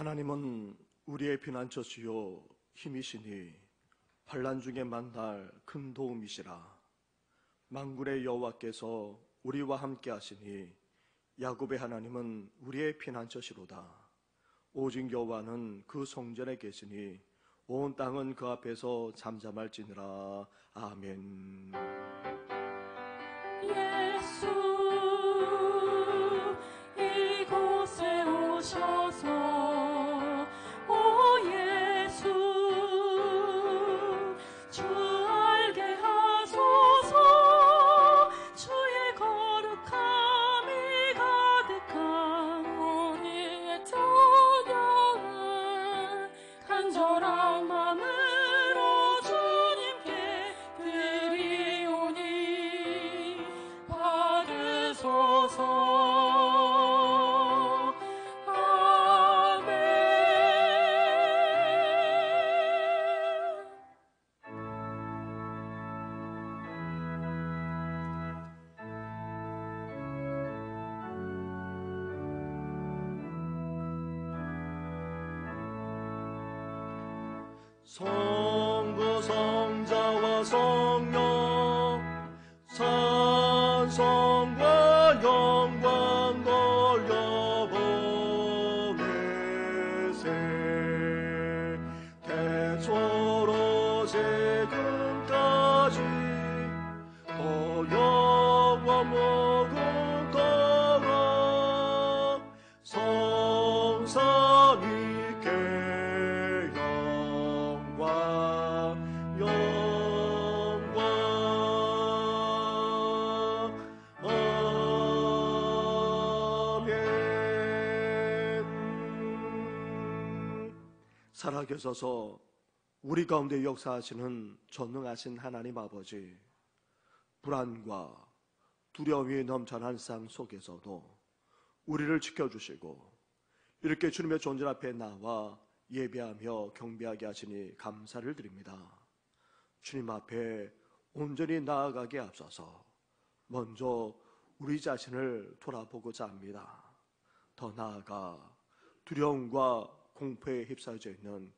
하나님은 우리의 피난처시요 힘이시니 환난 중에 만날 큰 도움이시라. 만군의 여호와께서 우리와 함께 하시니 야곱의 하나님은 우리의 피난처시로다. 오직 여호와는 그 성전에 계시니 온 땅은 그 앞에서 잠잠할지니라. 아멘. 예수 이곳에 오셔서 오 예수 주 알게 하소서. 주의 거룩함이 가득한 우리의 찬양을 간절한 마음으로 주님께 드리오니 받으소서. 성부 성자와 성령 찬송과 영광 돌려보내세. 태초로 지금까지 또 영원 무궁토록 성삼 있게 살아계셔서 우리 가운데 역사하시는 전능하신 하나님 아버지, 불안과 두려움이 넘쳐난 세상 속에서도 우리를 지켜주시고 이렇게 주님의 존재 앞에 나와 예배하며 경배하게 하시니 감사를 드립니다. 주님 앞에 온전히 나아가게 앞서서 먼저 우리 자신을 돌아보고자 합니다. 더 나아가 두려움과 공포에 휩싸여져 있는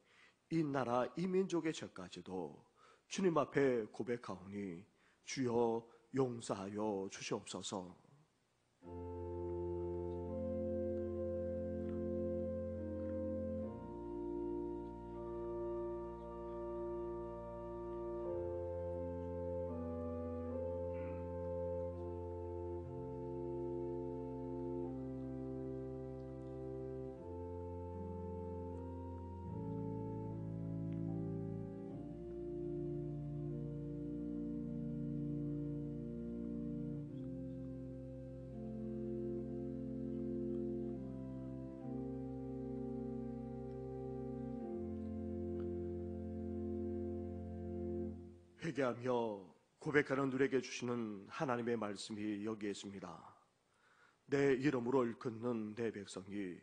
이 나라 이 민족의 죄까지도 주님 앞에 고백하오니 주여 용서하여 주시옵소서. 회개하며 고백하는 누리에게 주시는 하나님의 말씀이 여기에 있습니다. 내 이름으로 일컫는 내 백성이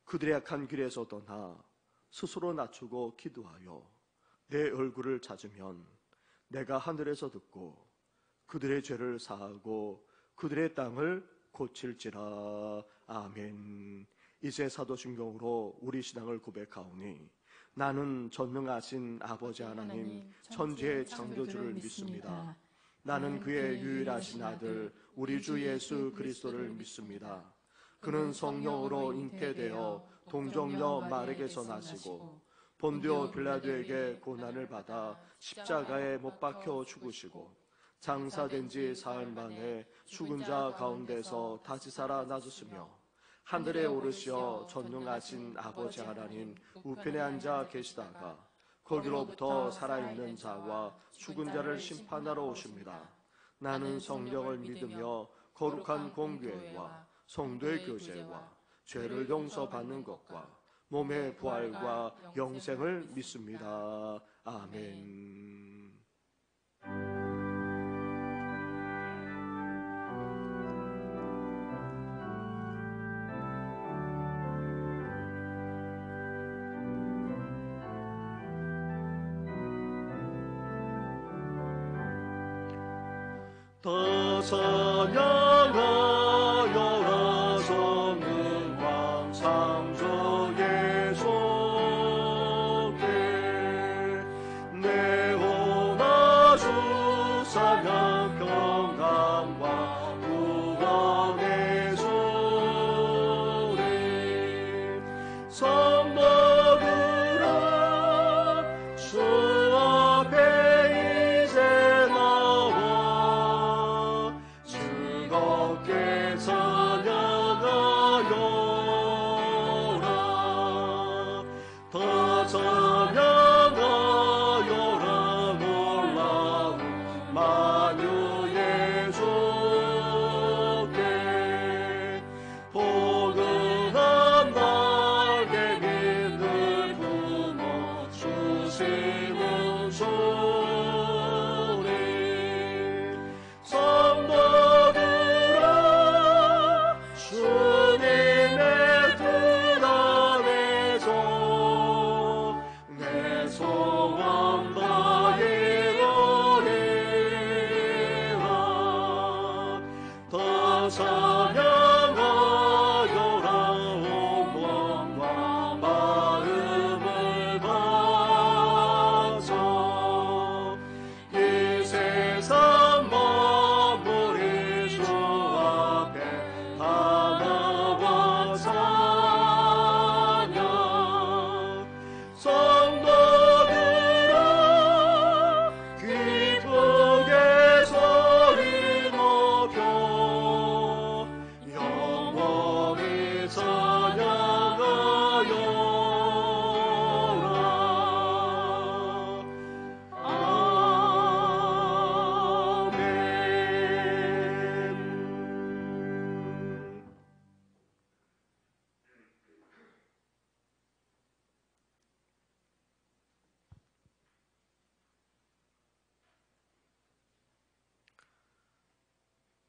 그들의 악한 길에서 떠나 스스로 낮추고 기도하여 내 얼굴을 찾으면 내가 하늘에서 듣고 그들의 죄를 사하고 그들의 땅을 고칠지라. 아멘. 이제 사도신경으로 우리 신앙을 고백하오니 나는 전능하신 아버지 하나님 천지의 창조주를 믿습니다. 나는 그의 유일하신 아들 우리 주 예수 그리스도를 믿습니다. 그는 성령으로 잉태되어 동정녀 마르게서 나시고 본디오 빌라도에게 고난을 받아 십자가에 못 박혀 죽으시고 장사된 지 사흘 만에 죽은 자 가운데서 다시 살아나셨으며 하늘에 오르시어 전능하신 아버지 하나님 우편에 앉아 계시다가 거기로부터 살아있는 자와 죽은 자를 심판하러 오십니다. 나는 성령을 믿으며 거룩한 공교회와 성도의 교제와 죄를 용서받는 것과 몸의 부활과 영생을 믿습니다. 아멘. 더 찬양하여라 성령 왕 창조의 함께 찬양하여라 더 찬양하여라 놀라운 만유의 주께 포근한 날개 빛을 품어 주시는 주님 성도들아 주님의 뜻 안에서 내 소원 다이루리라 더 찬양하여라 온몸과 마음을 바쳐 이 세상 만물이 주 앞에 하나와 찬양 성도들아 기쁘게 소리 높여 영원히 찬양하여라 아멘.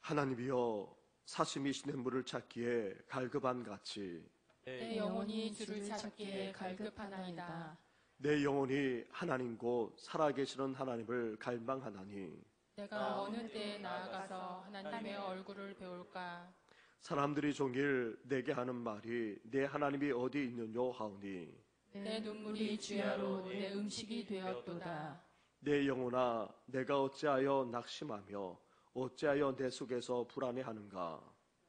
하나님이여 사심이 있는 물을 찾기에 갈급한 같이 내 영혼이 주를 찾기에 갈급하나이다. 내 영혼이 하나님 곧 살아계시는 하나님을 갈망하나니 내가 어느 때에 나아가서 하나님의 얼굴을 배울까? 사람들이 종일 내게 하는 말이 내 하나님이 어디 있느뇨 하오니 내 눈물이 주야로 내 음식이 되었도다. 내 영혼아 내가 어찌하여 낙심하며 어찌하여 내 속에서 불안해하는가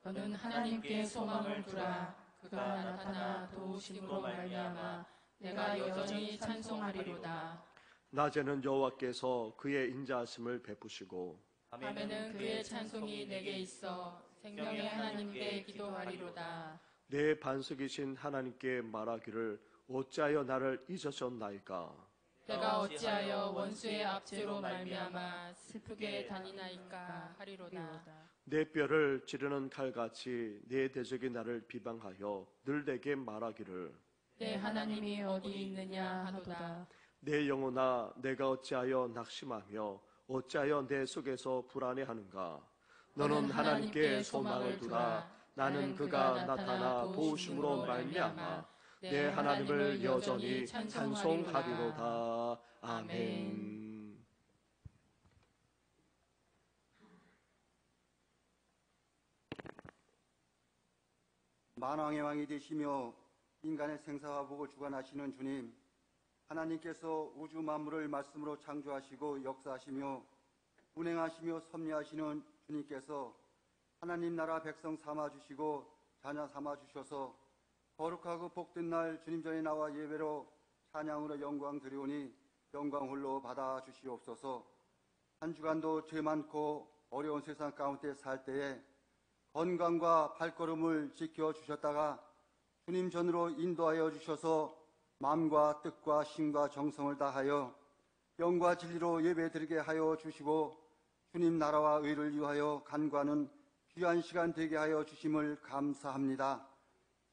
너는 하나님께 소망을 두라. 그가 나타나 도우심으로 말미암아 내가 여전히 찬송하리로다. 낮에는 여호와께서 그의 인자하심을 베푸시고 밤에는 그의 찬송이 내게 있어 생명의 하나님께 기도하리로다. 내 반석이신 하나님께 말하기를 어찌하여 나를 잊으셨나이까 내가 어찌하여 원수의 압제로 말미암아 슬프게 다니나이까 하리로다. 내 뼈를 찌르는 칼같이 내 대적이 나를 비방하여 늘 내게 말하기를 내 하나님이 어디 있느냐 하도다. 내 영혼아 내가 어찌하여 낙심하며 어찌하여 내 속에서 불안해하는가 너는 하나님께 소망을 두라. 나는 그가 나타나 도우심으로 말미암아 내 하나님을 여전히 찬송하리로다. 아멘. 만왕의 왕이 되시며 인간의 생사와 복을 주관하시는 주님, 하나님께서 우주 만물을 말씀으로 창조하시고 역사하시며 운행하시며 섭리하시는 주님께서 하나님 나라 백성 삼아주시고 자녀 삼아주셔서 거룩하고 복된 날 주님 전에 나와 예배로 찬양으로 영광 드리오니 영광 홀로 받아주시옵소서. 한 주간도 죄 많고 어려운 세상 가운데 살 때에 건강과 발걸음을 지켜주셨다가 주님 전으로 인도하여 주셔서 마음과 뜻과 힘과 정성을 다하여 영과 진리로 예배드리게 하여 주시고 주님 나라와 의를 위하여 간구하는 귀한 시간 되게 하여 주심을 감사합니다.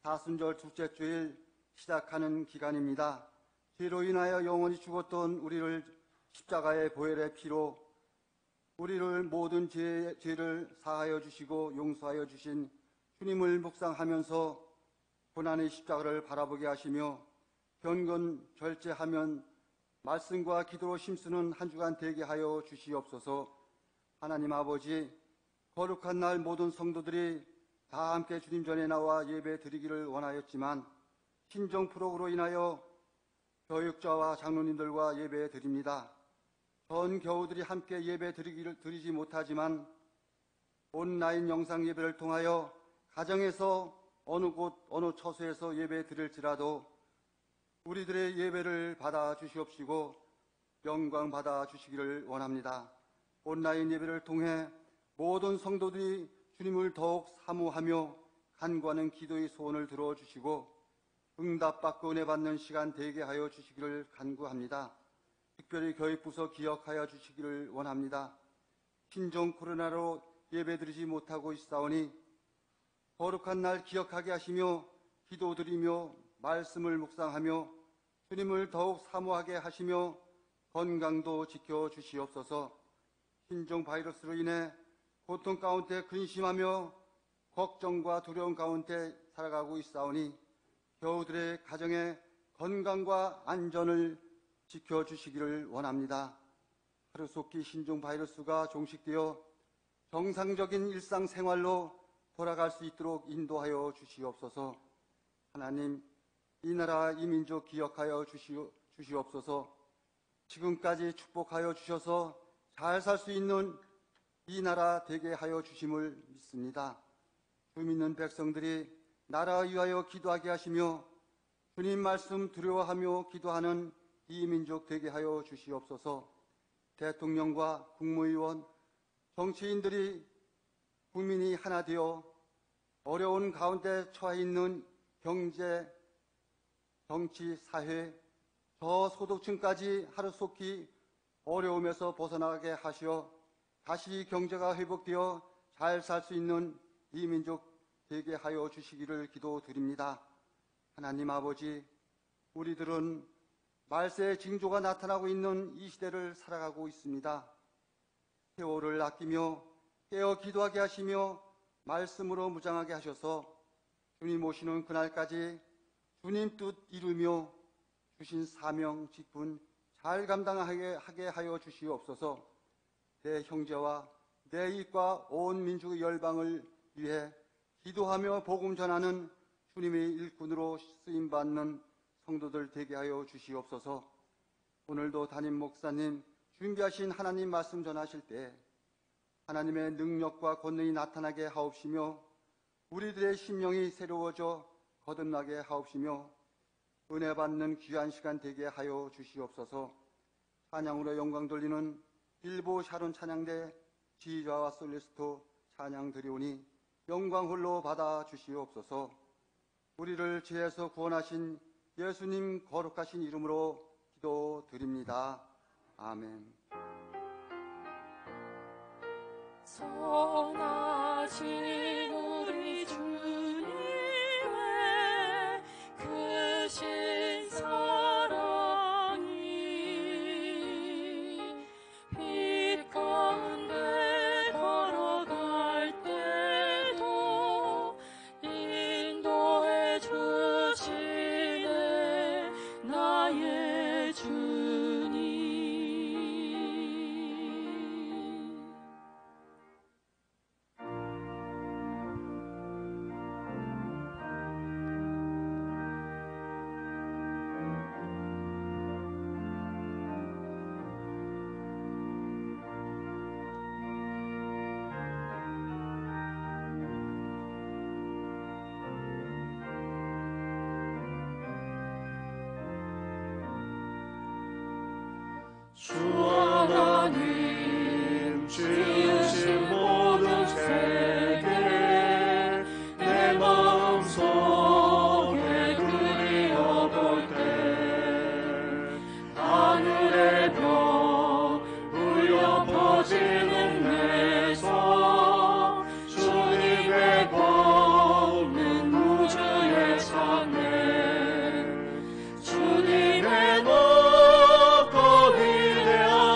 사순절 둘째 주일 시작하는 기간입니다. 죄로 인하여 영원히 죽었던 우리를 십자가의 보혈의 피로 우리를 모든 죄를 사하여 주시고 용서하여 주신 주님을 묵상하면서 고난의 십자가를 바라보게 하시며 경건 절제하면 말씀과 기도로 힘쓰는 한 주간 되게 하여 주시옵소서. 하나님 아버지, 거룩한 날 모든 성도들이 다 함께 주님 전에 나와 예배 드리기를 원하였지만 신종 프로그로 인하여 교육자와 장로님들과 예배 드립니다. 전 교우들이 함께 예배 드리지 못하지만 온라인 영상 예배를 통하여 가정에서 어느 곳 어느 처소에서 예배 드릴지라도 우리들의 예배를 받아 주시옵시고 영광 받아 주시기를 원합니다. 온라인 예배를 통해 모든 성도들이 주님을 더욱 사모하며 간구하는 기도의 소원을 들어주시고 응답받고 은혜 받는 시간 되게 하여 주시기를 간구합니다. 특별히 교육부서 기억하여 주시기를 원합니다. 신종 코로나로 예배드리지 못하고 있사오니 거룩한 날 기억하게 하시며 기도드리며 말씀을 묵상하며 주님을 더욱 사모하게 하시며 건강도 지켜주시옵소서. 신종 바이러스로 인해 고통 가운데 근심하며 걱정과 두려움 가운데 살아가고 있사오니 교우들의 가정의 건강과 안전을 지켜주시기를 원합니다. 하루속히 신종 바이러스가 종식되어 정상적인 일상생활로 돌아갈 수 있도록 인도하여 주시옵소서. 하나님, 이 나라 이 민족 기억하여 주시옵소서. 지금까지 축복하여 주셔서 잘 살 수 있는 이 나라 되게 하여 주심을 믿습니다. 주 믿는 백성들이 나라 위하여 기도하게 하시며 주님 말씀 두려워하며 기도하는 이 민족 되게 하여 주시옵소서. 대통령과 국무위원, 정치인들이 국민이 하나 되어 어려운 가운데 처해 있는 경제, 정치, 사회, 저소득층까지 하루속히 어려움에서 벗어나게 하시어 다시 경제가 회복되어 잘 살 수 있는 이 민족 되게 하여 주시기를 기도드립니다. 하나님 아버지, 우리들은 말세의 징조가 나타나고 있는 이 시대를 살아가고 있습니다. 세월을 아끼며 깨어 기도하게 하시며 말씀으로 무장하게 하셔서 주님 오시는 그날까지 주님 뜻 이루며 주신 사명 직분 잘 감당하게 하여 주시옵소서. 내 형제와 내 이웃과 온 민족의 열방을 위해 기도하며 복음 전하는 주님의 일꾼으로 쓰임받는 성도들 되게 하여 주시옵소서. 오늘도 담임 목사님 준비하신 하나님 말씀 전하실 때 하나님의 능력과 권능이 나타나게 하옵시며 우리들의 심령이 새로워져 거듭나게 하옵시며 은혜 받는 귀한 시간 되게 하여 주시옵소서. 찬양으로 영광 돌리는 빌보 샤론 찬양대 지휘자와 솔리스트 찬양 드리오니 영광 홀로 받아 주시옵소서. 우리를 죄에서 구원하신 예수님 거룩하신 이름으로 기도드립니다. 아멘. 선하신 우리 주님의 크신 사랑이 빛 가운데 걸어갈 때도 인도해 주시네 나의 주님. 주 하나님 지으신 모든 세계 내 마음속에 그리어볼 때 하늘의 별 울려 퍼지는 내성 주님의 권능 우주에 찾네 주님의 높고 위대한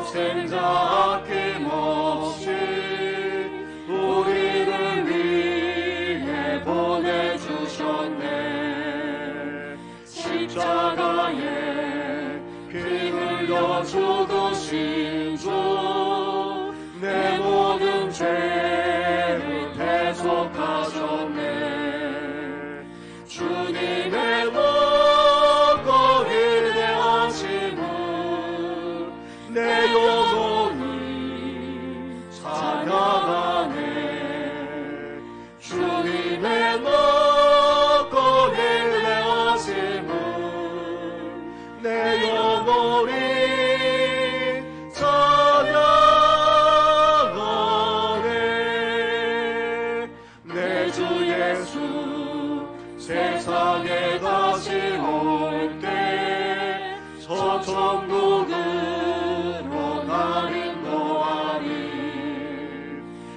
독생자 아낌없이 우리를 위해 보내주셨네. 십자가에 피 흘려 죽으신 주, 내 모든 죄를 대속하셨네. 주님의 먹고 인내하심을 내 영혼이 찬양하네. 주님의 먹고 인내하심을 내 영혼이 찬양하네. 내 주 예수 세상에 다시 올 때 서천국으로 날 인도하리.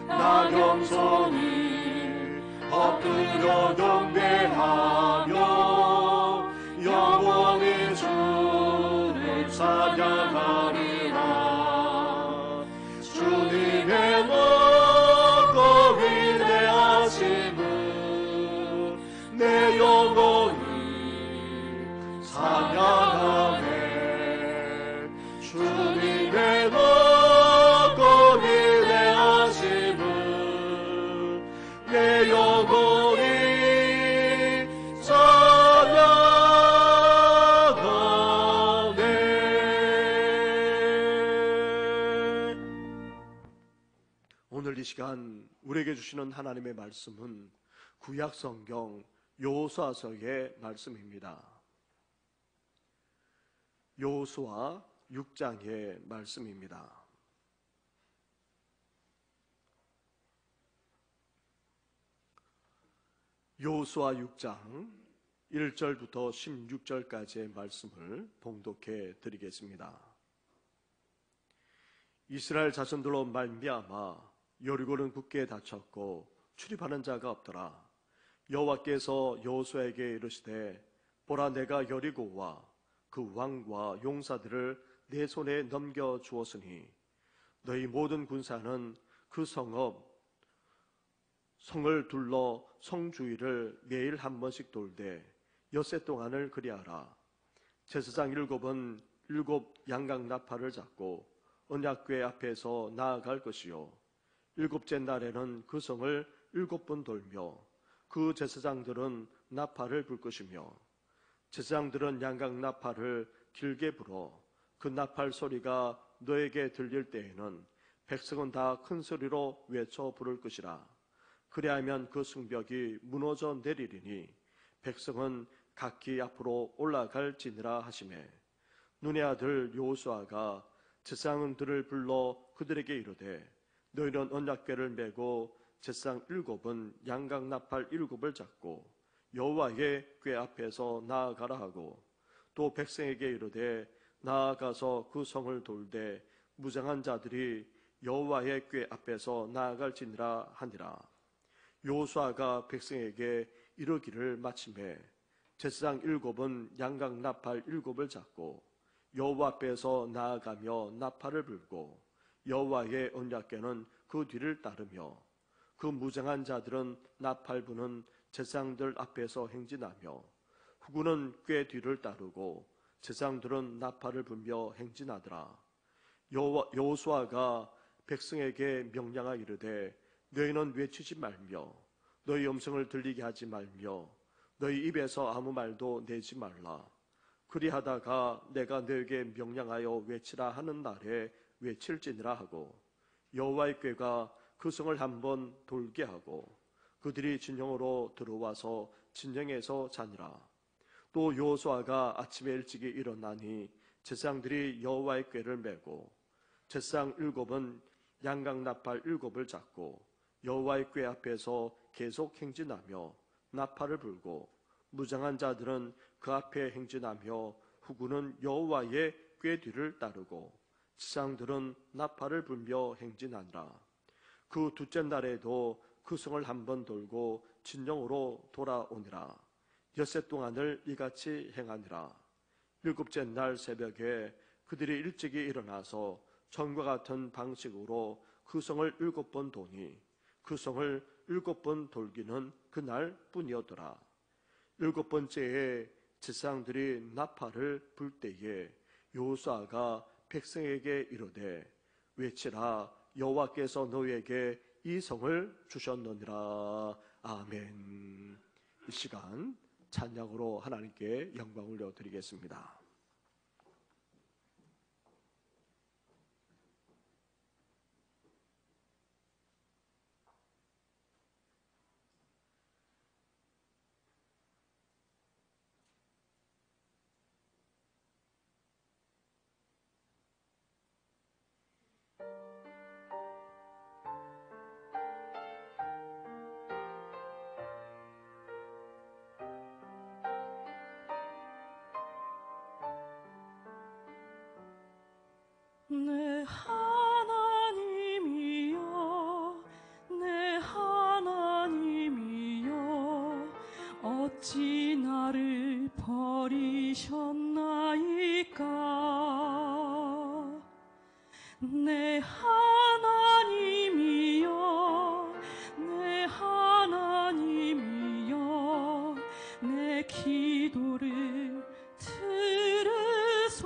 나 겸손히 엎드려 경배하며 영원히 주를 찬양하리라. 주님의 먹고 인내하심을 내 영혼이 찬양하네. 주님의 먹고 인내하심을 내 영혼이 찬양하네. 오늘 이 시간 우리에게 주시는 하나님의 말씀은 구약 성경 여호수아서의 말씀입니다. 여호수아 6장의 말씀입니다. 여호수아 6장 1절부터 16절까지의 말씀을 봉독해 드리겠습니다. 이스라엘 자손들로 말미암아 여리고는 굳게 닫혔고 출입하는 자가 없더라. 여호와께서 여호수아에게 이르시되 보라, 내가 여리고와 그 왕과 용사들을 내 손에 넘겨 주었으니 너희 모든 군사는 그 성을 둘러 성 주위를 매일 한 번씩 돌되 엿새 동안을 그리하라. 제사장 7은 7 양각 나팔을 잡고 언약궤 앞에서 나아갈 것이요, 7째 날에는 그 성을 7번 돌며 그 제사장들은 나팔을 불 것이며, 제사장들은 양각 나팔을 길게 불어 그 나팔 소리가 너에게 들릴 때에는 백성은 다 큰 소리로 외쳐 부를 것이라. 그리하면 그 성벽이 무너져 내리리니 백성은 각기 앞으로 올라갈지니라 하시매, 눈의 아들 여호수아가 제사장들을 불러 그들에게 이르되 너희는 언약궤를 메고 제사장 7은 양각 나팔 7을 잡고 여호와의 궤 앞에서 나아가라 하고, 또 백성에게 이르되 나아가서 그 성을 돌되 무장한 자들이 여호와의 궤 앞에서 나아갈지니라 하니라. 여호수아가 백성에게 이르기를 마침에 제사장 7은 양각 나팔 7을 잡고 여호와 앞에서 나아가며 나팔을 불고 여호와의 언약궤는 그 뒤를 따르며 그 무장한 자들은 나팔 부는 제사장들 앞에서 행진하며 후군은 궤 뒤를 따르고 제사장들은 나팔을 불며 행진하더라. 여호수아가 백성에게 명령하 이르되 너희는 외치지 말며 너희 음성을 들리게 하지 말며 너희 입에서 아무 말도 내지 말라. 그리하다가 내가 너에게 명령하여 외치라 하는 날에 외칠지니라 하고, 여호와의 궤가 그 성을 한번 돌게 하고 그들이 진영으로 들어와서 진영에서 자니라. 또 여호수아가 아침에 일찍이 일어나니 제사장들이 여호와의 궤를 메고 제사장 7은 양각 나팔 7을 잡고 여호와의 궤 앞에서 계속 행진하며 나팔을 불고 무장한 자들은 그 앞에 행진하며 후군은 여호와의 궤 뒤를 따르고 제사장들은 나팔을 불며 행진하니라. 그 둘째 날에도 그 성을 한번 돌고 진영으로 돌아오니라. 엿새 동안을 이같이 행하니라. 7째 날 새벽에 그들이 일찍이 일어나서 전과 같은 방식으로 그 성을 7번 도니 그 성을 7번 돌기는 그날 뿐이었더라. 7번째에 제사장들이 나팔을 불 때에 여호수아가 백성에게 이르되 외치라 여호와께서 너희에게 이 성을 주셨느니라. 아멘. 이 시간 찬양으로 하나님께 영광을 올려드리겠습니다. 내 하나님이여 내 하나님이여 어찌 나를 버리셨나이까 내 하나님이여 내 하나님이여 내 기도를 들으소서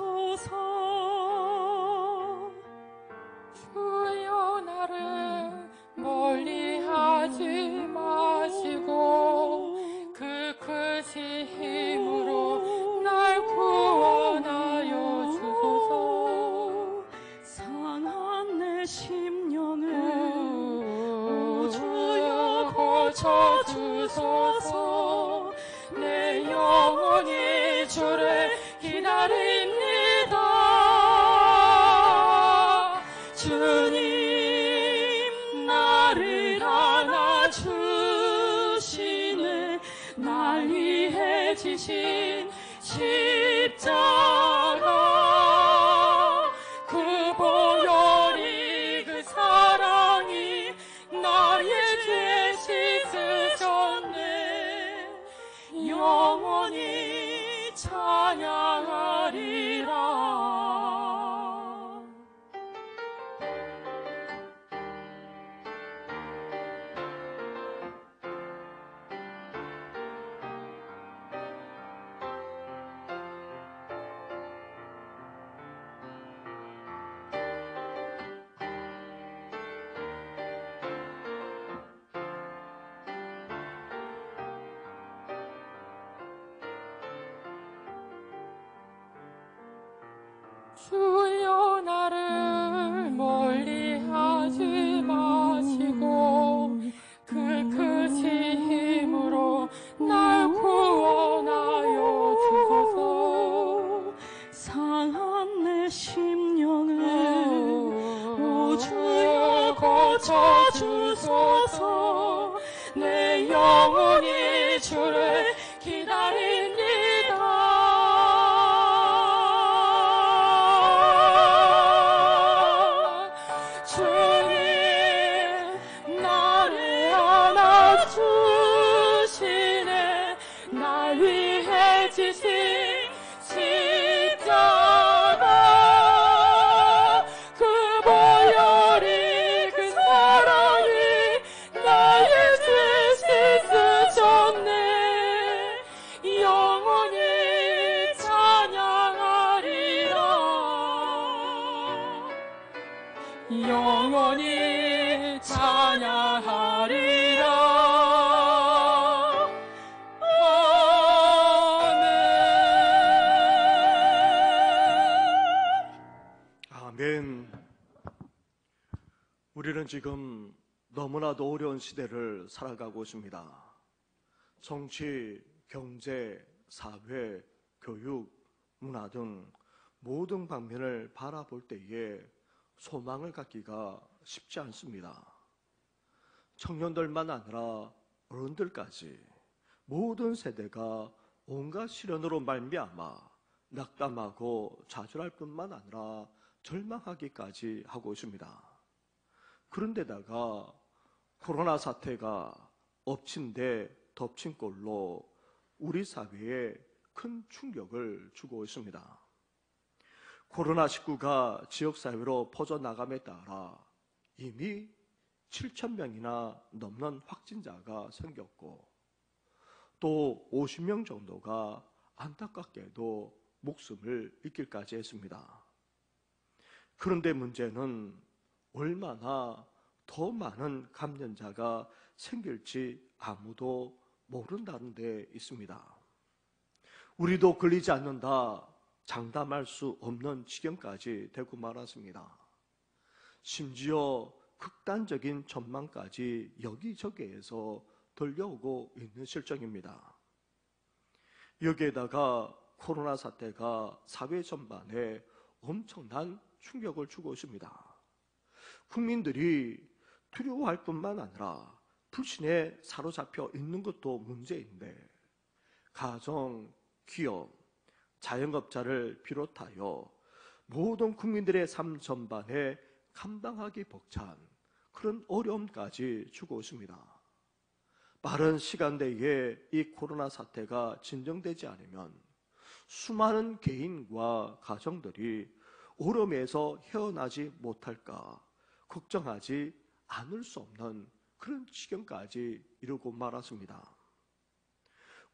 주여 나를 멀리하지 마시고 그 크신 힘으로 날 구원하여 주소서. 상한 내 심령을 오 주여 고쳐주소서 내 영혼이 주를 기다립니다. 주님 나를 안아주시네. 날 위해 지신 십자가 그 보혈이 그 사랑이 나의 죄 씻으셨네. 영원히 찬양하리라. 주여 나를 멀리하지 마시고 그 크신 힘으로 날 구원하여 주소서. 상한 내 심령을 오 주여 고쳐주소서. 내 영혼이 주를 기다립니다. 주님 나를 안아주시네. 날 위해 지신 십자가 그 보혈이 그 사랑이 나의 죄 씻으셨네. 영원히 찬양하리라. 영원히 찬양하리라. 아멘. 우리는 지금 너무나도 어려운 시대를 살아가고 있습니다. 정치, 경제, 사회, 교육, 문화 등 모든 방면을 바라볼 때에 소망을 갖기가 쉽지 않습니다. 청년들만 아니라 어른들까지 모든 세대가 온갖 시련으로 말미암아 낙담하고 좌절할 뿐만 아니라 절망하기까지 하고 있습니다. 그런데다가 코로나 사태가 엎친 데 덮친 꼴로 우리 사회에 큰 충격을 주고 있습니다. 코로나19가 지역사회로 퍼져나감에 따라 이미 7,000명이나 넘는 확진자가 생겼고 또 50명 정도가 안타깝게도 목숨을 잃기까지 했습니다. 그런데 문제는 얼마나 더 많은 감염자가 생길지 아무도 모른다는 데 있습니다. 우리도 걸리지 않는다 장담할 수 없는 지경까지 되고 말았습니다. 심지어 극단적인 전망까지 여기저기에서 들려오고 있는 실정입니다. 여기에다가 코로나 사태가 사회 전반에 엄청난 충격을 주고 있습니다. 국민들이 두려워할 뿐만 아니라 불신에 사로잡혀 있는 것도 문제인데 가정, 기업, 자영업자를 비롯하여 모든 국민들의 삶 전반에 감당하기 벅찬 그런 어려움까지 주고 있습니다. 빠른 시간 내에 이 코로나 사태가 진정되지 않으면 수많은 개인과 가정들이 어려움에서 헤어나지 못할까 걱정하지 않을 수 없는 그런 지경까지 이르고 말았습니다.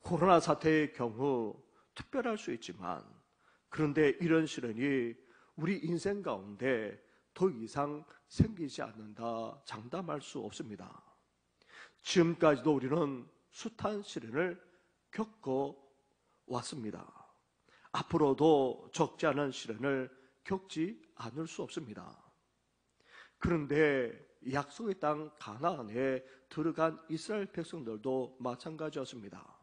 코로나 사태의 경우 특별할 수 있지만 그런데 이런 시련이 우리 인생 가운데 더 이상 생기지 않는다 장담할 수 없습니다. 지금까지도 우리는 숱한 시련을 겪어왔습니다. 앞으로도 적지 않은 시련을 겪지 않을 수 없습니다. 그런데 약속의 땅 가나안에 들어간 이스라엘 백성들도 마찬가지였습니다.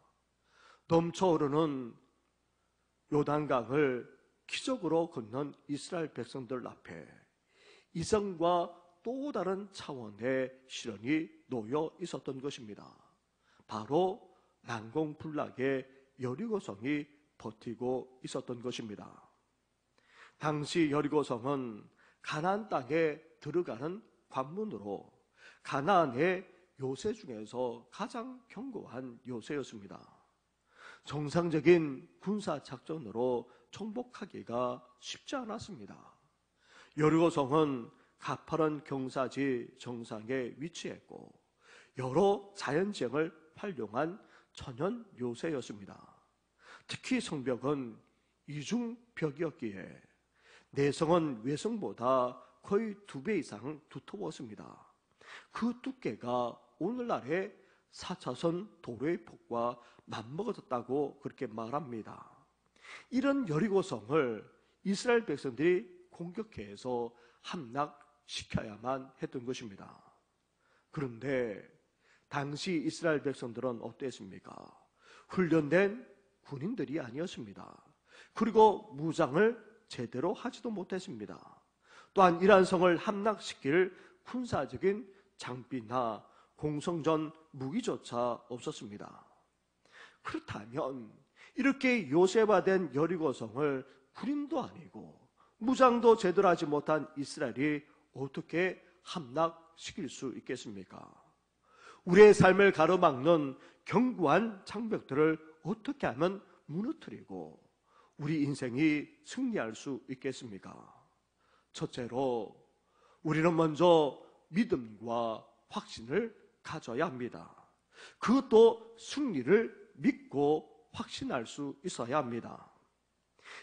넘쳐흐르는 요단강을 기적으로 건넌 이스라엘 백성들 앞에 이성과 또 다른 차원의 시련이 놓여 있었던 것입니다. 바로 난공불락의 여리고성이 버티고 있었던 것입니다. 당시 여리고성은 가나안 땅에 들어가는 관문으로 가나안의 요새 중에서 가장 견고한 요새였습니다. 정상적인 군사작전으로 정복하기가 쉽지 않았습니다. 여리고성은 가파른 경사지 정상에 위치했고 여러 자연재해를 활용한 천연 요새였습니다. 특히 성벽은 이중벽이었기에 내성은 외성보다 거의 2배 이상 두터웠습니다. 그 두께가 오늘날의 4차선 도로의 폭과 맞먹어졌다고 그렇게 말합니다. 이런 여리고성을 이스라엘 백성들이 공격해서 함락시켜야만 했던 것입니다. 그런데 당시 이스라엘 백성들은 어땠습니까? 훈련된 군인들이 아니었습니다. 그리고 무장을 제대로 하지도 못했습니다. 또한 이러한 성을 함락시킬 군사적인 장비나 공성전 무기조차 없었습니다. 그렇다면 이렇게 요새화된 여리고성을 군인도 아니고 무장도 제대로 하지 못한 이스라엘이 어떻게 함락시킬 수 있겠습니까? 우리의 삶을 가로막는 견고한 장벽들을 어떻게 하면 무너뜨리고 우리 인생이 승리할 수 있겠습니까? 첫째로 우리는 먼저 믿음과 확신을 가져야 합니다. 그것도 승리를 믿고 확신할 수 있어야 합니다.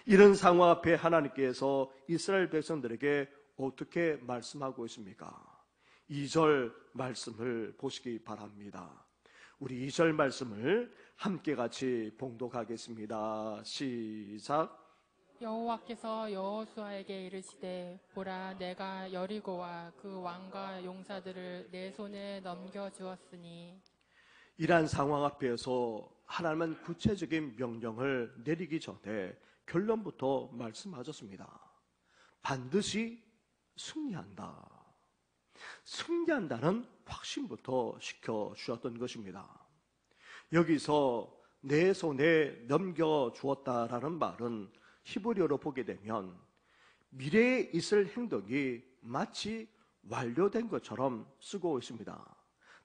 이런 상황 앞에 하나님께서 이스라엘 백성들에게 어떻게 말씀하고 있습니까? 2절 말씀을 보시기 바랍니다. 우리 2절 말씀을 함께 같이 봉독하겠습니다. 시작. 여호와께서 여호수아에게 이르시되 보라 내가 여리고와 그 왕과 용사들을 내 손에 넘겨 주었으니. 이러한 상황 앞에서 하나님은 구체적인 명령을 내리기 전에 결론부터 말씀하셨습니다. 반드시 승리한다. 승리한다는 확신부터 시켜주었던 것입니다. 여기서 내 손에 넘겨주었다라는 말은 히브리어로 보게 되면 미래에 있을 행동이 마치 완료된 것처럼 쓰고 있습니다.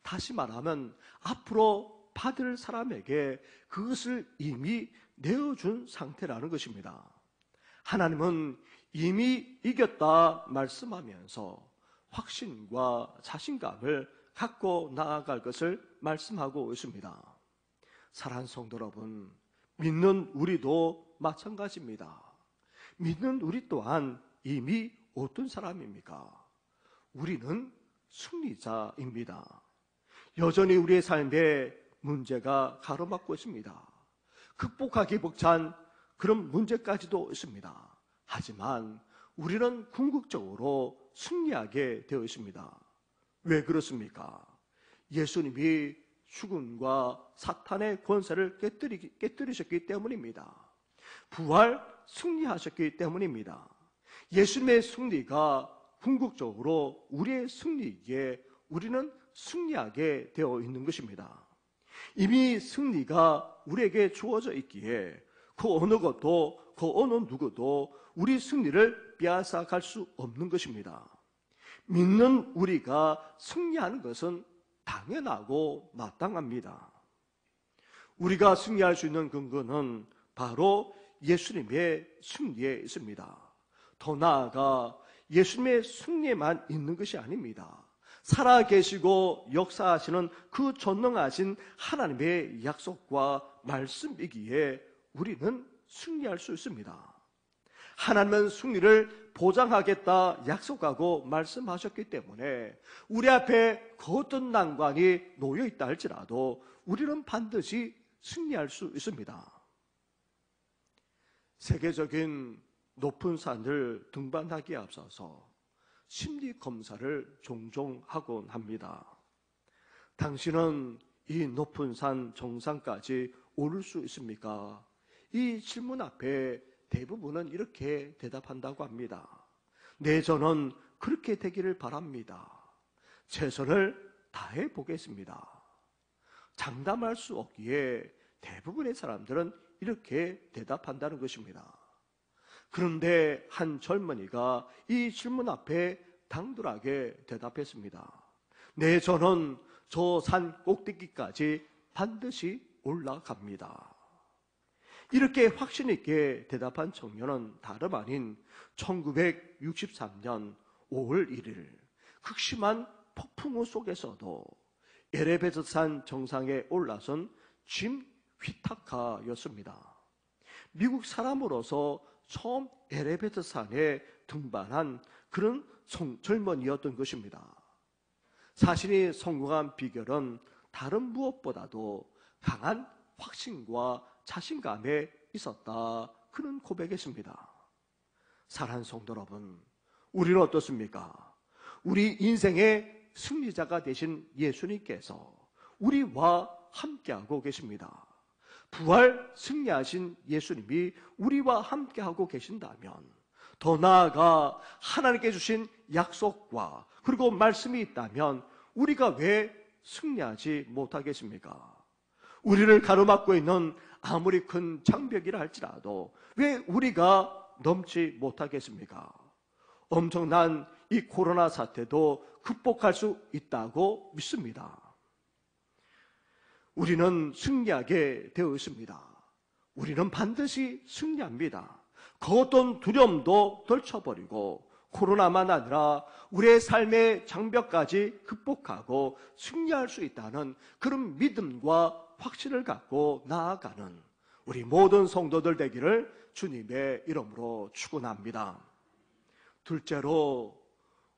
다시 말하면 앞으로 받을 사람에게 그것을 이미 내어준 상태라는 것입니다. 하나님은 이미 이겼다 말씀하면서 확신과 자신감을 갖고 나아갈 것을 말씀하고 있습니다. 사랑하는 성도 여러분, 믿는 우리도 마찬가지입니다. 믿는 우리 또한 이미 어떤 사람입니까? 우리는 승리자입니다. 여전히 우리의 삶에 문제가 가로막고 있습니다. 극복하기 벅찬 그런 문제까지도 있습니다. 하지만 우리는 궁극적으로 승리하게 되어 있습니다. 왜 그렇습니까? 예수님이 죽음과 사탄의 권세를 깨뜨리셨기 때문입니다. 부활 승리하셨기 때문입니다. 예수님의 승리가 궁극적으로 우리의 승리이기에 우리는 승리하게 되어 있는 것입니다. 이미 승리가 우리에게 주어져 있기에 그 어느 것도 그 어느 누구도 우리 승리를 빼앗아 갈 수 없는 것입니다. 믿는 우리가 승리하는 것은 당연하고 마땅합니다. 우리가 승리할 수 있는 근거는 바로 예수님의 승리에 있습니다. 더 나아가 예수님의 승리에만 있는 것이 아닙니다. 살아계시고 역사하시는 그 전능하신 하나님의 약속과 말씀이기에 우리는 승리할 수 있습니다. 하나님은 승리를 보장하겠다 약속하고 말씀하셨기 때문에 우리 앞에 그 어떤 난관이 놓여 있다 할지라도 우리는 반드시 승리할 수 있습니다. 세계적인 높은 산을 등반하기에 앞서서 심리 검사를 종종 하곤 합니다. 당신은 이 높은 산 정상까지 오를 수 있습니까? 이 질문 앞에 대부분은 이렇게 대답한다고 합니다. 네, 저는 그렇게 되기를 바랍니다. 최선을 다해 보겠습니다. 장담할 수 없기에 대부분의 사람들은 이렇게 대답한다는 것입니다. 그런데 한 젊은이가 이 질문 앞에 당돌하게 대답했습니다. 네, 저는 저 산 꼭대기까지 반드시 올라갑니다. 이렇게 확신 있게 대답한 청년은 다름 아닌 1963년 5월 1일 극심한 폭풍우 속에서도 에베레스트 정상에 올라선 짐 휘타카였습니다. 미국 사람으로서 처음 에베레스트 산에 등반한 그런 젊은이였던 것입니다. 자신이 성공한 비결은 다른 무엇보다도 강한 확신과 자신감에 있었다, 그런 고백했습니다. 사랑하는 성도 여러분, 우리는 어떻습니까? 우리 인생의 승리자가 되신 예수님께서 우리와 함께하고 계십니다. 부활 승리하신 예수님이 우리와 함께하고 계신다면, 더 나아가 하나님께 주신 약속과 그리고 말씀이 있다면 우리가 왜 승리하지 못하겠습니까? 우리를 가로막고 있는 아무리 큰 장벽이라 할지라도 왜 우리가 넘지 못하겠습니까? 엄청난 이 코로나 사태도 극복할 수 있다고 믿습니다. 우리는 승리하게 되어 있습니다. 우리는 반드시 승리합니다. 그 어떤 두려움도 떨쳐버리고 코로나만 아니라 우리의 삶의 장벽까지 극복하고 승리할 수 있다는 그런 믿음과 확신을 갖고 나아가는 우리 모든 성도들 되기를 주님의 이름으로 축원합니다. 둘째로,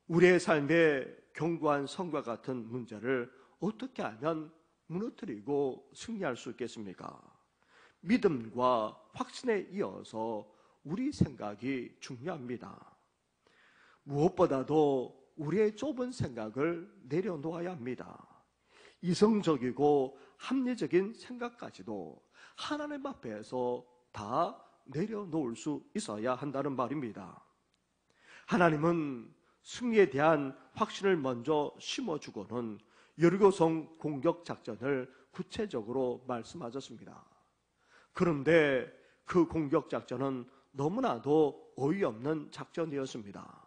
우리의 삶의 견고한 성과 같은 문제를 어떻게 하면 무너뜨리고 승리할 수 있겠습니까? 믿음과 확신에 이어서 우리 생각이 중요합니다. 무엇보다도 우리의 좁은 생각을 내려놓아야 합니다. 이성적이고 합리적인 생각까지도 하나님 앞에서 다 내려놓을 수 있어야 한다는 말입니다. 하나님은 승리에 대한 확신을 먼저 심어주고는 여리고성 공격 작전을 구체적으로 말씀하셨습니다. 그런데 그 공격 작전은 너무나도 어이없는 작전이었습니다.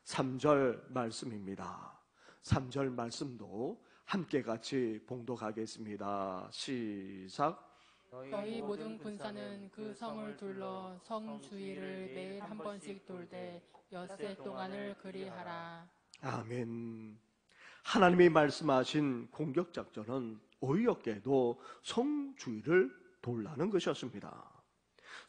3절 말씀입니다. 3절 말씀도 함께 같이 봉독하겠습니다. 시작. 너희 모든 군사는 그 성을 둘러 성 주위를 매일 한 번씩 돌되 엿새 동안을 그리하라. 아멘. 하나님이 말씀하신 공격 작전은 어이없게도 성 주위를 돌라는 것이었습니다.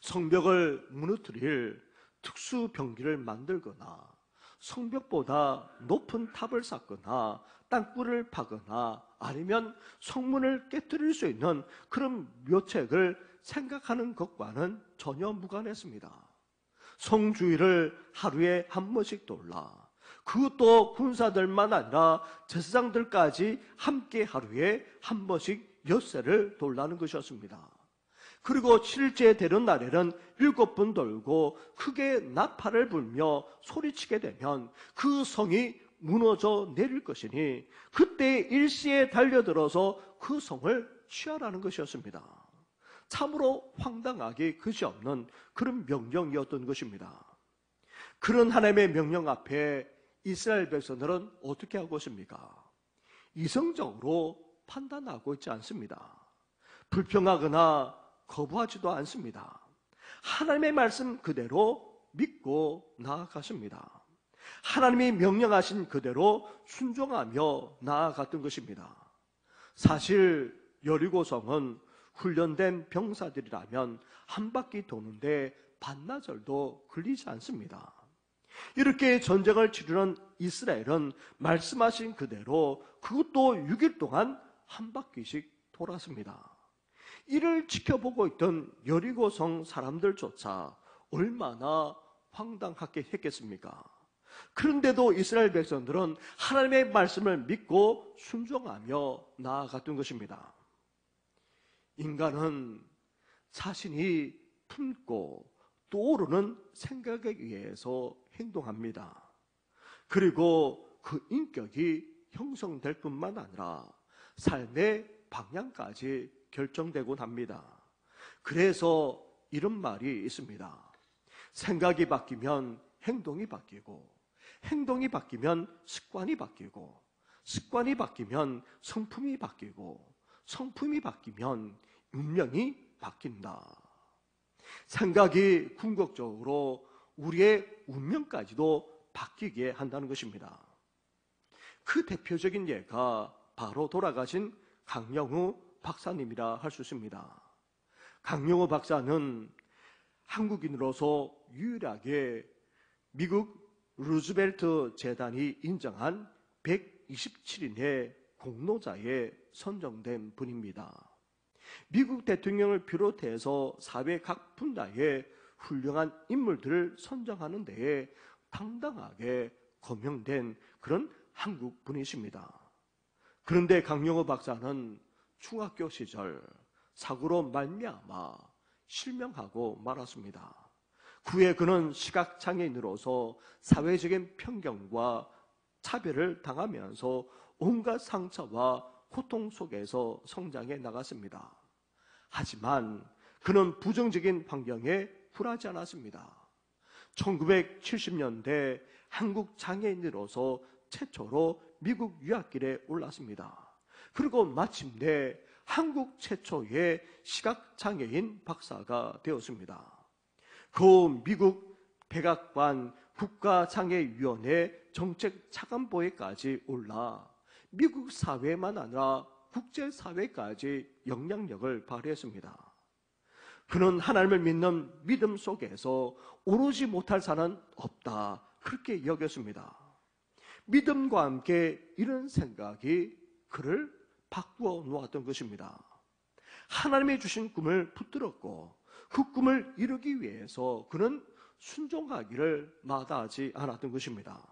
성벽을 무너뜨릴 특수 병기를 만들거나 성벽보다 높은 탑을 쌓거나 땅굴을 파거나 아니면 성문을 깨뜨릴 수 있는 그런 묘책을 생각하는 것과는 전혀 무관했습니다. 성 주위를 하루에 한 번씩 돌라, 그것도 군사들만 아니라 제사장들까지 함께 하루에 한 번씩 엿새를 돌라는 것이었습니다. 그리고 실제 되는 날에는 7번 돌고 크게 나팔을 불며 소리치게 되면 그 성이 무너져 내릴 것이니 그때 일시에 달려들어서 그 성을 취하라는 것이었습니다. 참으로 황당하기 그지없는 그런 명령이었던 것입니다. 그런 하나님의 명령 앞에 이스라엘 백성들은 어떻게 하고 있습니까? 이성적으로 판단하고 있지 않습니다. 불평하거나 거부하지도 않습니다. 하나님의 말씀 그대로 믿고 나아갔습니다. 하나님이 명령하신 그대로 순종하며 나아갔던 것입니다. 사실 여리고성은 훈련된 병사들이라면 한 바퀴 도는데 반나절도 걸리지 않습니다. 이렇게 전쟁을 치르는 이스라엘은 말씀하신 그대로 그것도 6일 동안 한 바퀴씩 돌았습니다. 이를 지켜보고 있던 여리고성 사람들조차 얼마나 황당하게 했겠습니까? 그런데도 이스라엘 백성들은 하나님의 말씀을 믿고 순종하며 나아갔던 것입니다. 인간은 자신이 품고 떠오르는 생각에 의해서 행동합니다. 그리고 그 인격이 형성될 뿐만 아니라 삶의 방향까지 결정되곤 합니다. 그래서 이런 말이 있습니다. 생각이 바뀌면 행동이 바뀌고, 행동이 바뀌면 습관이 바뀌고, 습관이 바뀌면 성품이 바뀌고, 성품이 바뀌면 운명이 바뀐다. 생각이 궁극적으로 우리의 운명까지도 바뀌게 한다는 것입니다. 그 대표적인 예가 바로 돌아가신 강영우 박사님이라 할 수 있습니다. 강영우 박사는 한국인으로서 유일하게 미국 루즈벨트 재단이 인정한 127인의 공로자에 선정된 분입니다. 미국 대통령을 비롯해서 사회 각 분야의 훌륭한 인물들을 선정하는 데에 당당하게 거명된 그런 한국 분이십니다. 그런데 강영우 박사는 중학교 시절 사고로 말미암아 실명하고 말았습니다. 그 후에 그는 시각장애인으로서 사회적인 편견과 차별을 당하면서 온갖 상처와 고통 속에서 성장해 나갔습니다. 하지만 그는 부정적인 환경에 굴하지 않았습니다. 1970년대 한국 장애인으로서 최초로 미국 유학길에 올랐습니다. 그리고 마침내 한국 최초의 시각장애인 박사가 되었습니다. 그 미국 백악관 국가장애위원회 정책차관보에까지 올라 미국 사회만 아니라 국제사회까지 영향력을 발휘했습니다. 그는 하나님을 믿는 믿음 속에서 오르지 못할 산은 없다, 그렇게 여겼습니다. 믿음과 함께 이런 생각이 그를 바꾸어 놓았던 것입니다. 하나님이 주신 꿈을 붙들었고 그 꿈을 이루기 위해서 그는 순종하기를 마다하지 않았던 것입니다.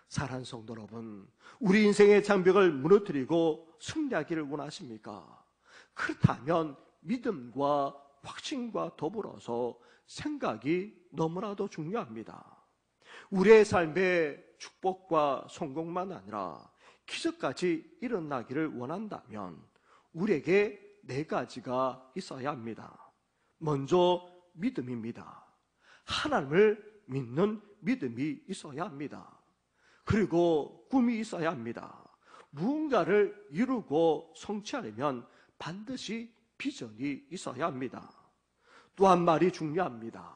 사랑하는 성도 여러분, 우리 인생의 장벽을 무너뜨리고 승리하기를 원하십니까? 그렇다면 믿음과 확신과 더불어서 생각이 너무나도 중요합니다. 우리의 삶에 축복과 성공만 아니라 기적까지 일어나기를 원한다면 우리에게 4가지가 있어야 합니다. 먼저 믿음입니다. 하나님을 믿는 믿음이 있어야 합니다. 그리고 꿈이 있어야 합니다. 무언가를 이루고 성취하려면 반드시 비전이 있어야 합니다. 또 한 말이 중요합니다.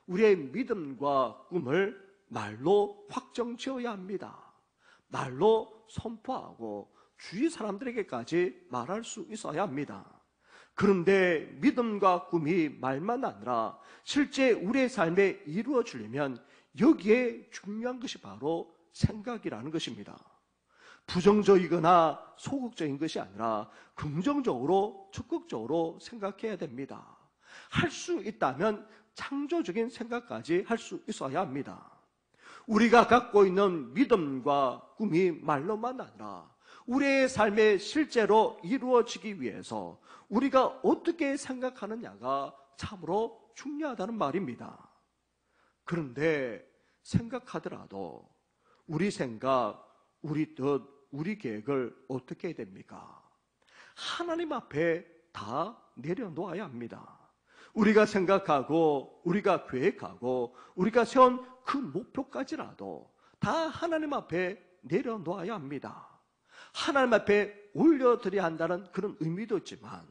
우리의 믿음과 꿈을 말로 확정지어야 합니다. 말로 선포하고 주위 사람들에게까지 말할 수 있어야 합니다. 그런데 믿음과 꿈이 말만 아니라 실제 우리의 삶에 이루어지려면 여기에 중요한 것이 바로 생각이라는 것입니다. 부정적이거나 소극적인 것이 아니라 긍정적으로 적극적으로 생각해야 됩니다. 할 수 있다면 창조적인 생각까지 할 수 있어야 합니다. 우리가 갖고 있는 믿음과 꿈이 말로만 아니라 우리의 삶에 실제로 이루어지기 위해서 우리가 어떻게 생각하느냐가 참으로 중요하다는 말입니다. 그런데 생각하더라도 우리 생각, 우리 뜻, 우리 계획을 어떻게 해야 됩니까? 하나님 앞에 다 내려놓아야 합니다. 우리가 생각하고 우리가 계획하고 우리가 세운 그 목표까지라도 다 하나님 앞에 내려놓아야 합니다. 하나님 앞에 올려드려야 한다는 그런 의미도 있지만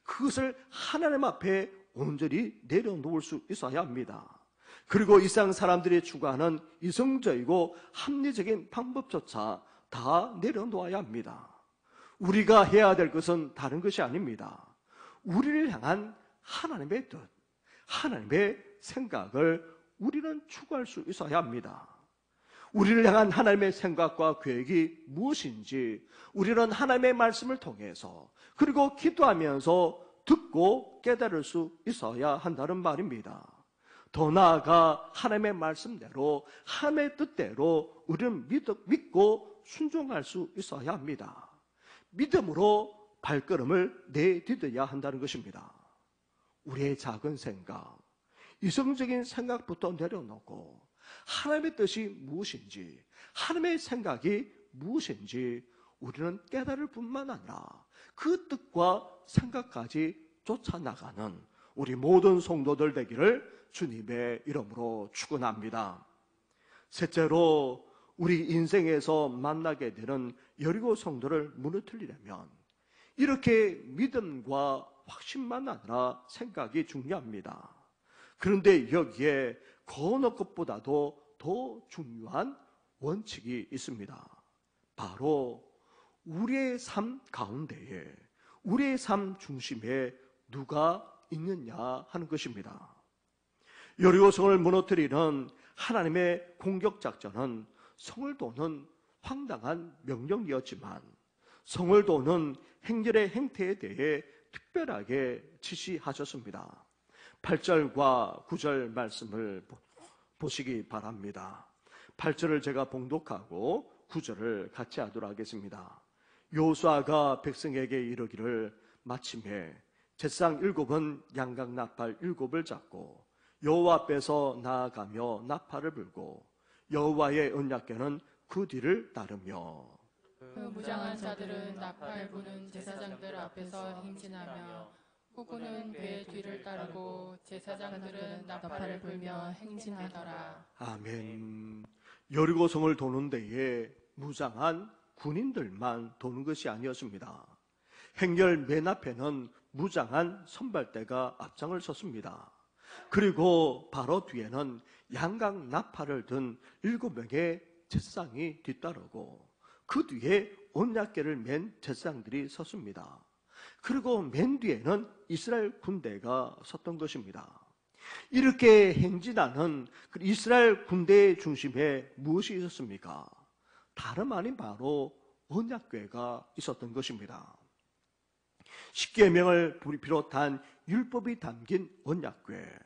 그것을 하나님 앞에 온전히 내려놓을 수 있어야 합니다. 그리고 이 세상 사람들이 추구하는 이성적이고 합리적인 방법조차 다 내려놓아야 합니다. 우리가 해야 될 것은 다른 것이 아닙니다. 우리를 향한 하나님의 뜻, 하나님의 생각을 우리는 추구할 수 있어야 합니다. 우리를 향한 하나님의 생각과 계획이 무엇인지 우리는 하나님의 말씀을 통해서 그리고 기도하면서 듣고 깨달을 수 있어야 한다는 말입니다. 더 나아가 하나님의 말씀대로 하나님의 뜻대로 우리는 믿고 순종할 수 있어야 합니다. 믿음으로 발걸음을 내디뎌야 한다는 것입니다. 우리의 작은 생각, 이성적인 생각부터 내려놓고 하나님의 뜻이 무엇인지, 하나님의 생각이 무엇인지 우리는 깨달을 뿐만 아니라 그 뜻과 생각까지 쫓아나가는 우리 모든 성도들 되기를 주님의 이름으로 축원합니다. 셋째로 우리 인생에서 만나게 되는 여리고 성도를 무너뜨리려면 이렇게 믿음과 확신만 아니라 생각이 중요합니다. 그런데 여기에 그 어느 것보다도 더 중요한 원칙이 있습니다. 바로 우리의 삶 가운데에, 우리의 삶 중심에 누가 있느냐 하는 것입니다. 여리고성을 무너뜨리는 하나님의 공격 작전은 성을 도는 황당한 명령이었지만 성을 도는 행렬의 행태에 대해 특별하게 지시하셨습니다. 8절과 9절 말씀을 보시기 바랍니다. 8절을 제가 봉독하고 9절을 같이 하도록 하겠습니다. 여호수아가 백성에게 이르기를 마침에 제사장 7은 양각 나팔 7을 잡고 여호와 앞에서 나아가며 나팔을 불고 여호와의 언약궤는 그 뒤를 따르며 그 무장한 자들은 나팔 부는 제사장들 앞에서 행진하며 후구는 그의 뒤를 따르고 제사장들은 나팔을 불며 행진하더라. 아멘. 여리고성을 도는 데에 무장한 군인들만 도는 것이 아니었습니다. 행렬 맨 앞에는 무장한 선발대가 앞장을 섰습니다. 그리고 바로 뒤에는 양각 나팔을 든 7명의 제사장이 뒤따르고 그 뒤에 언약궤를 맨 제사장들이 섰습니다. 그리고 맨 뒤에는 이스라엘 군대가 섰던 것입니다. 이렇게 행진하는 이스라엘 군대의 중심에 무엇이 있었습니까? 다름 아닌 바로 언약궤가 있었던 것입니다. 십계명을 비롯한 율법이 담긴 언약궤,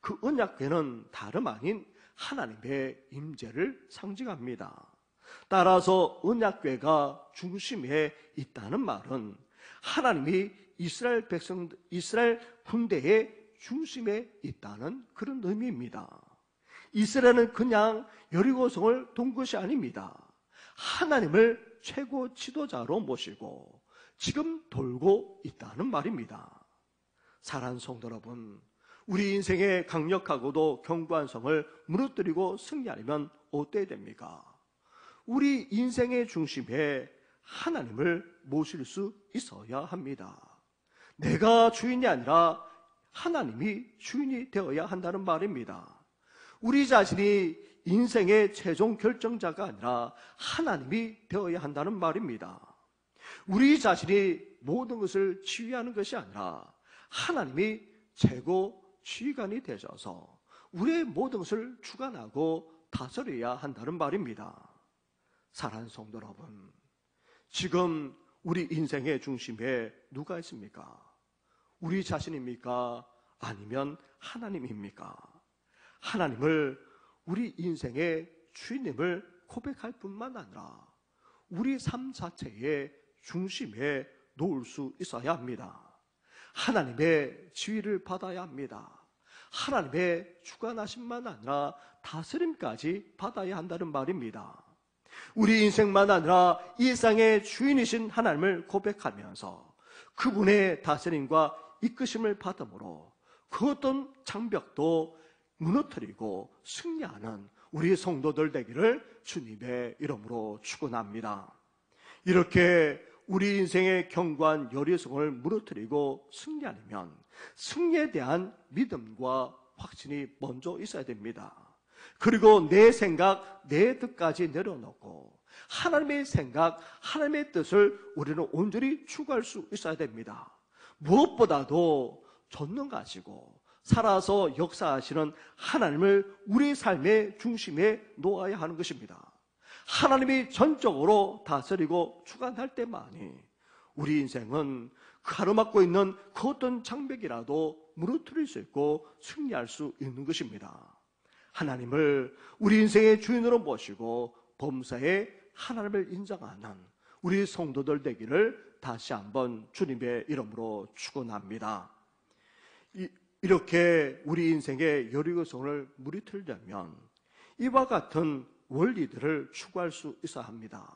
그 언약궤는 다름 아닌 하나님의 임재를 상징합니다. 따라서 언약궤가 중심에 있다는 말은 하나님이 이스라엘 군대의 중심에 있다는 그런 의미입니다. 이스라엘은 그냥 여리고성을 돈 것이 아닙니다. 하나님을 최고 지도자로 모시고 지금 돌고 있다는 말입니다. 사랑하는 성도 여러분, 우리 인생의 강력하고도 견고한 성을 무너뜨리고 승리하려면 어때야 됩니까? 우리 인생의 중심에 하나님을 모실 수 있어야 합니다. 내가 주인이 아니라 하나님이 주인이 되어야 한다는 말입니다. 우리 자신이 인생의 최종 결정자가 아니라 하나님이 되어야 한다는 말입니다. 우리 자신이 모든 것을 지휘하는 것이 아니라 하나님이 최고 지휘관이 되셔서 우리의 모든 것을 주관하고 다스려야 한다는 말입니다. 사랑하는 성도 여러분, 지금 우리 인생의 중심에 누가 있습니까? 우리 자신입니까? 아니면 하나님입니까? 하나님을 우리 인생의 주인님을 고백할 뿐만 아니라 우리 삶 자체의 중심에 놓을 수 있어야 합니다. 하나님의 지위를 받아야 합니다. 하나님의 주관하심만 아니라 다스림까지 받아야 한다는 말입니다. 우리 인생만 아니라 이 세상의 주인이신 하나님을 고백하면서 그분의 다스림과 이끄심을 받음으로 그 어떤 장벽도 무너뜨리고 승리하는 우리 성도들 되기를 주님의 이름으로 축원합니다. 이렇게 우리 인생의 견고한 여리성을 무너뜨리고 승리하려면 승리에 대한 믿음과 확신이 먼저 있어야 됩니다. 그리고 내 생각, 내 뜻까지 내려놓고 하나님의 생각, 하나님의 뜻을 우리는 온전히 추구할 수 있어야 됩니다. 무엇보다도 전능하시고 살아서 역사하시는 하나님을 우리 삶의 중심에 놓아야 하는 것입니다. 하나님이 전적으로 다스리고 주관할 때만이 우리 인생은 가로막고 있는 그 어떤 장벽이라도 무너뜨릴 수 있고 승리할 수 있는 것입니다. 하나님을 우리 인생의 주인으로 모시고 범사에 하나님을 인정하는 우리 성도들 되기를 다시 한번 주님의 이름으로 축원합니다. 이렇게 우리 인생의 여리고성을 무너뜨리려면 이와 같은 원리들을 추구할 수 있어야 합니다.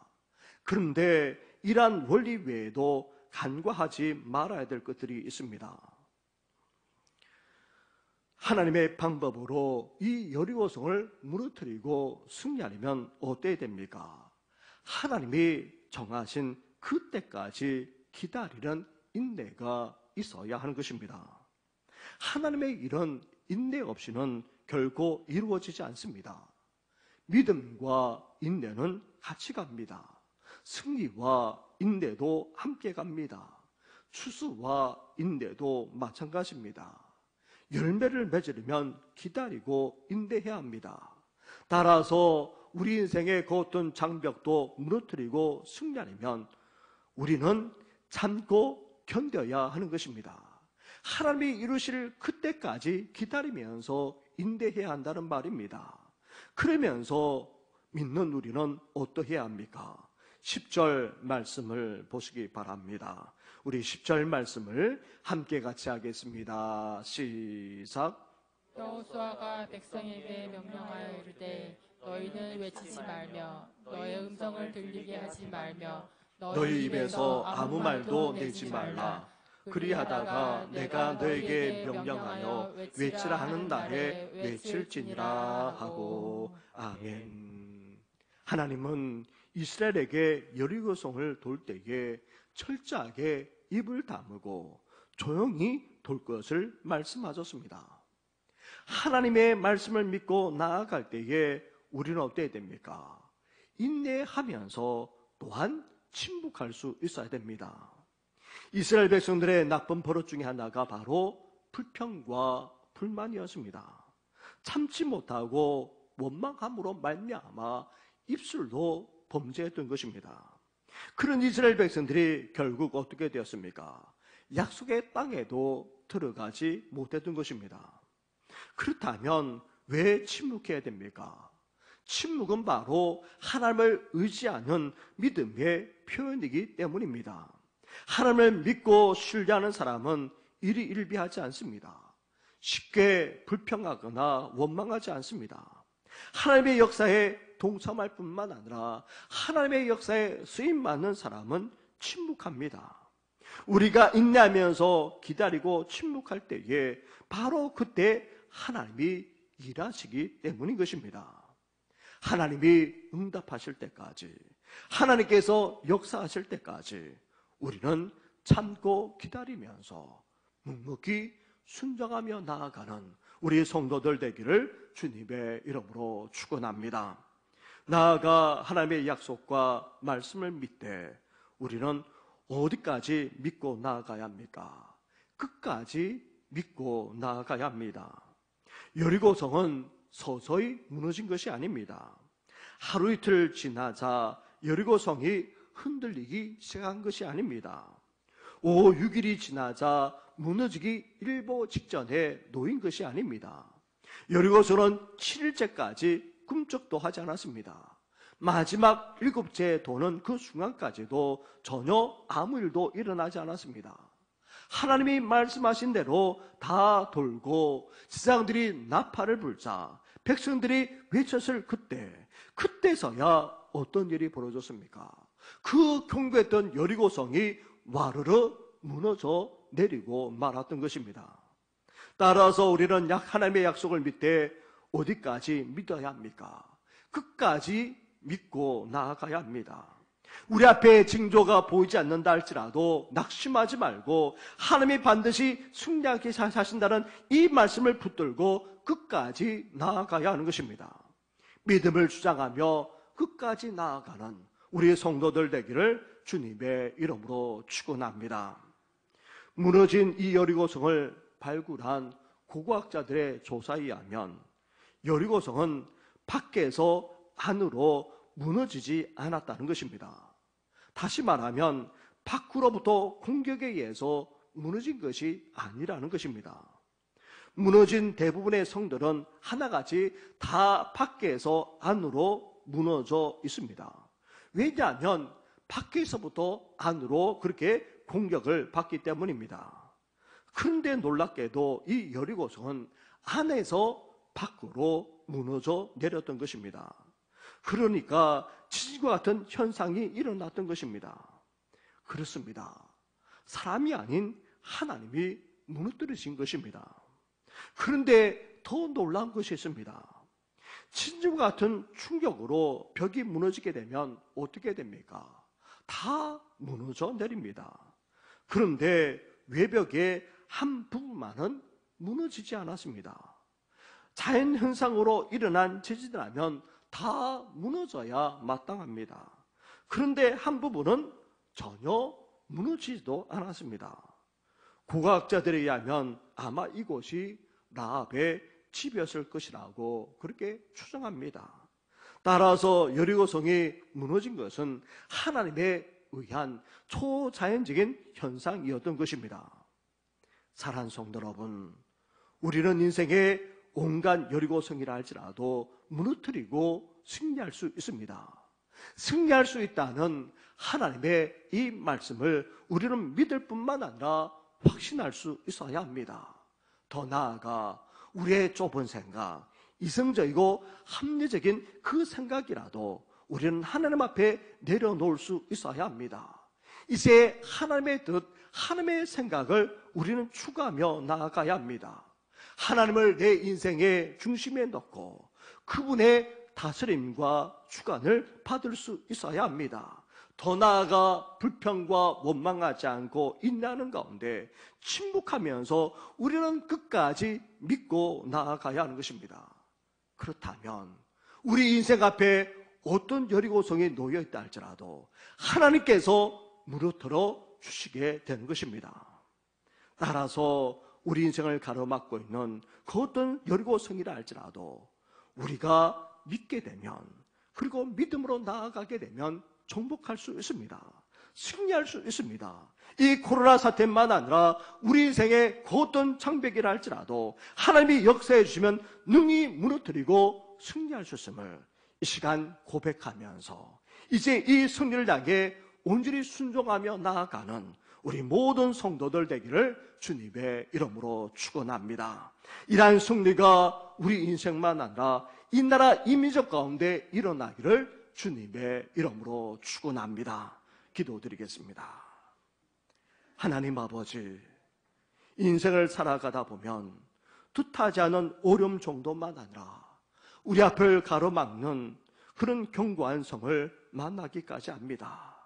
그런데 이러한 원리 외에도 간과하지 말아야 될 것들이 있습니다. 하나님의 방법으로 이 여리고성을 무너뜨리고 승리하려면 어때야 됩니까? 하나님이 정하신 그때까지 기다리는 인내가 있어야 하는 것입니다. 하나님의 일은 인내 없이는 결코 이루어지지 않습니다. 믿음과 인내는 같이 갑니다. 승리와 인내도 함께 갑니다. 추수와 인내도 마찬가지입니다. 열매를 맺으려면 기다리고 인내해야 합니다. 따라서 우리 인생의 그 어떤 장벽도 무너뜨리고 승리하려면 우리는 참고 견뎌야 하는 것입니다. 하나님이 이루실 그때까지 기다리면서 인내해야 한다는 말입니다. 그러면서 믿는 우리는 어떠해야 합니까? 10절 말씀을 보시기 바랍니다. 우리 10절 말씀을 함께 같이 하겠습니다. 시작. 여호수아가 백성에게 명령하여 이르되 너희는 외치지 말며 너의 음성을 들리게 하지 말며 너희 입에서 아무 말도 내지 말라. 그리하다가 내가 너에게 명령하여 외치라 하는 날에 외칠지니라 하고. 아멘. 하나님은 이스라엘에게 여리고성을 돌 때에 철저하게 입을 다물고 조용히 돌 것을 말씀하셨습니다. 하나님의 말씀을 믿고 나아갈 때에 우리는 어때야 됩니까? 인내하면서 또한 침묵할 수 있어야 됩니다. 이스라엘 백성들의 나쁜 버릇 중에 하나가 바로 불평과 불만이었습니다. 참지 못하고 원망함으로 말미암아 입술로 범죄했던 것입니다. 그런 이스라엘 백성들이 결국 어떻게 되었습니까? 약속의 땅에도 들어가지 못했던 것입니다. 그렇다면 왜 침묵해야 됩니까? 침묵은 바로 하나님을 의지하는 믿음의 표현이기 때문입니다. 하나님을 믿고 신뢰하는 사람은 일희일비하지 않습니다. 쉽게 불평하거나 원망하지 않습니다. 하나님의 역사에 동참할 뿐만 아니라 하나님의 역사에 쓰임받는 사람은 침묵합니다. 우리가 인내하면서 기다리고 침묵할 때에 바로 그때 하나님이 일하시기 때문인 것입니다. 하나님이 응답하실 때까지, 하나님께서 역사하실 때까지 우리는 참고 기다리면서 묵묵히 순종하며 나아가는 우리 성도들 되기를 주님의 이름으로 축원합니다. 나아가 하나님의 약속과 말씀을 믿되 우리는 어디까지 믿고 나아가야 합니까? 끝까지 믿고 나아가야 합니다. 여리고성은 서서히 무너진 것이 아닙니다. 하루 이틀 지나자 여리고성이 흔들리기 시작한 것이 아닙니다. 5, 6일이 지나자 무너지기 일보 직전에 놓인 것이 아닙니다. 여리고성은 7일째까지 꿈쩍도 하지 않았습니다. 마지막 7째 도는 그 순간까지도 전혀 아무 일도 일어나지 않았습니다. 하나님이 말씀하신 대로 다 돌고 지상들이 나팔을 불자 백성들이 외쳤을 그때서야 어떤 일이 벌어졌습니까? 그 견고했던 여리고성이 와르르 무너져 내리고 말았던 것입니다. 따라서 우리는 하나님의 약속을 믿되 어디까지 믿어야 합니까? 끝까지 믿고 나아가야 합니다. 우리 앞에 징조가 보이지 않는다 할지라도 낙심하지 말고 하나님이 반드시 승리하게 하신다는 이 말씀을 붙들고 끝까지 나아가야 하는 것입니다. 믿음을 주장하며 끝까지 나아가는 우리 성도들 되기를 주님의 이름으로 축원합니다. 무너진 이 여리고성을 발굴한 고고학자들의 조사에 의하면 여리고성은 밖에서 안으로 무너지지 않았다는 것입니다. 다시 말하면 밖으로부터 공격에 의해서 무너진 것이 아니라는 것입니다. 무너진 대부분의 성들은 하나같이 다 밖에서 안으로 무너져 있습니다. 왜냐하면 밖에서부터 안으로 그렇게 공격을 받기 때문입니다. 그런데 놀랍게도 이 여리고성은 안에서 밖으로 무너져 내렸던 것입니다. 그러니까 지진과 같은 현상이 일어났던 것입니다. 그렇습니다. 사람이 아닌 하나님이 무너뜨리신 것입니다. 그런데 더 놀라운 것이 있습니다. 지진과 같은 충격으로 벽이 무너지게 되면 어떻게 됩니까? 다 무너져 내립니다. 그런데 외벽의 한 부분만은 무너지지 않았습니다. 자연현상으로 일어난 지진이라면 다 무너져야 마땅합니다. 그런데 한 부분은 전혀 무너지지도 않았습니다. 고고학자들에 의하면 아마 이곳이 라합의 집이었을 것이라고 그렇게 추정합니다. 따라서 여리고성이 무너진 것은 하나님에 의한 초자연적인 현상이었던 것입니다. 사랑하는 성도 여러분, 우리는 인생의 온갖 여리고성이라 할지라도 무너뜨리고 승리할 수 있습니다. 승리할 수 있다는 하나님의 이 말씀을 우리는 믿을 뿐만 아니라 확신할 수 있어야 합니다. 더 나아가 우리의 좁은 생각, 이성적이고 합리적인 그 생각이라도 우리는 하나님 앞에 내려놓을 수 있어야 합니다. 이제 하나님의 뜻, 하나님의 생각을 우리는 추구하며 나아가야 합니다. 하나님을 내 인생의 중심에 넣고 그분의 다스림과 주관을 받을 수 있어야 합니다. 더 나아가 불평과 원망하지 않고 인내하는 가운데 침묵하면서 우리는 끝까지 믿고 나아가야 하는 것입니다. 그렇다면 우리 인생 앞에 어떤 여리고성이 놓여있다 할지라도 하나님께서 무너뜨려 주시게 되는 것입니다. 따라서 우리 인생을 가로막고 있는 그 어떤 여리고성이라 할지라도 우리가 믿게 되면, 그리고 믿음으로 나아가게 되면 정복할 수 있습니다. 승리할 수 있습니다. 이 코로나 사태만 아니라 우리 인생의 그 어떤 장벽이라 할지라도 하나님이 역사해 주시면 능히 무너뜨리고 승리할 수 있음을 이 시간 고백하면서 이제 이 승리를 향해 온전히 순종하며 나아가는 우리 모든 성도들 되기를 주님의 이름으로 축원합니다. 이러한 승리가 우리 인생만 아니라 이 나라 이민족 가운데 일어나기를 주님의 이름으로 축원합니다. 기도드리겠습니다. 하나님 아버지, 인생을 살아가다 보면 뜻하지 않은 어려움 정도만 아니라 우리 앞을 가로막는 그런 견고한 성을 만나기까지 합니다.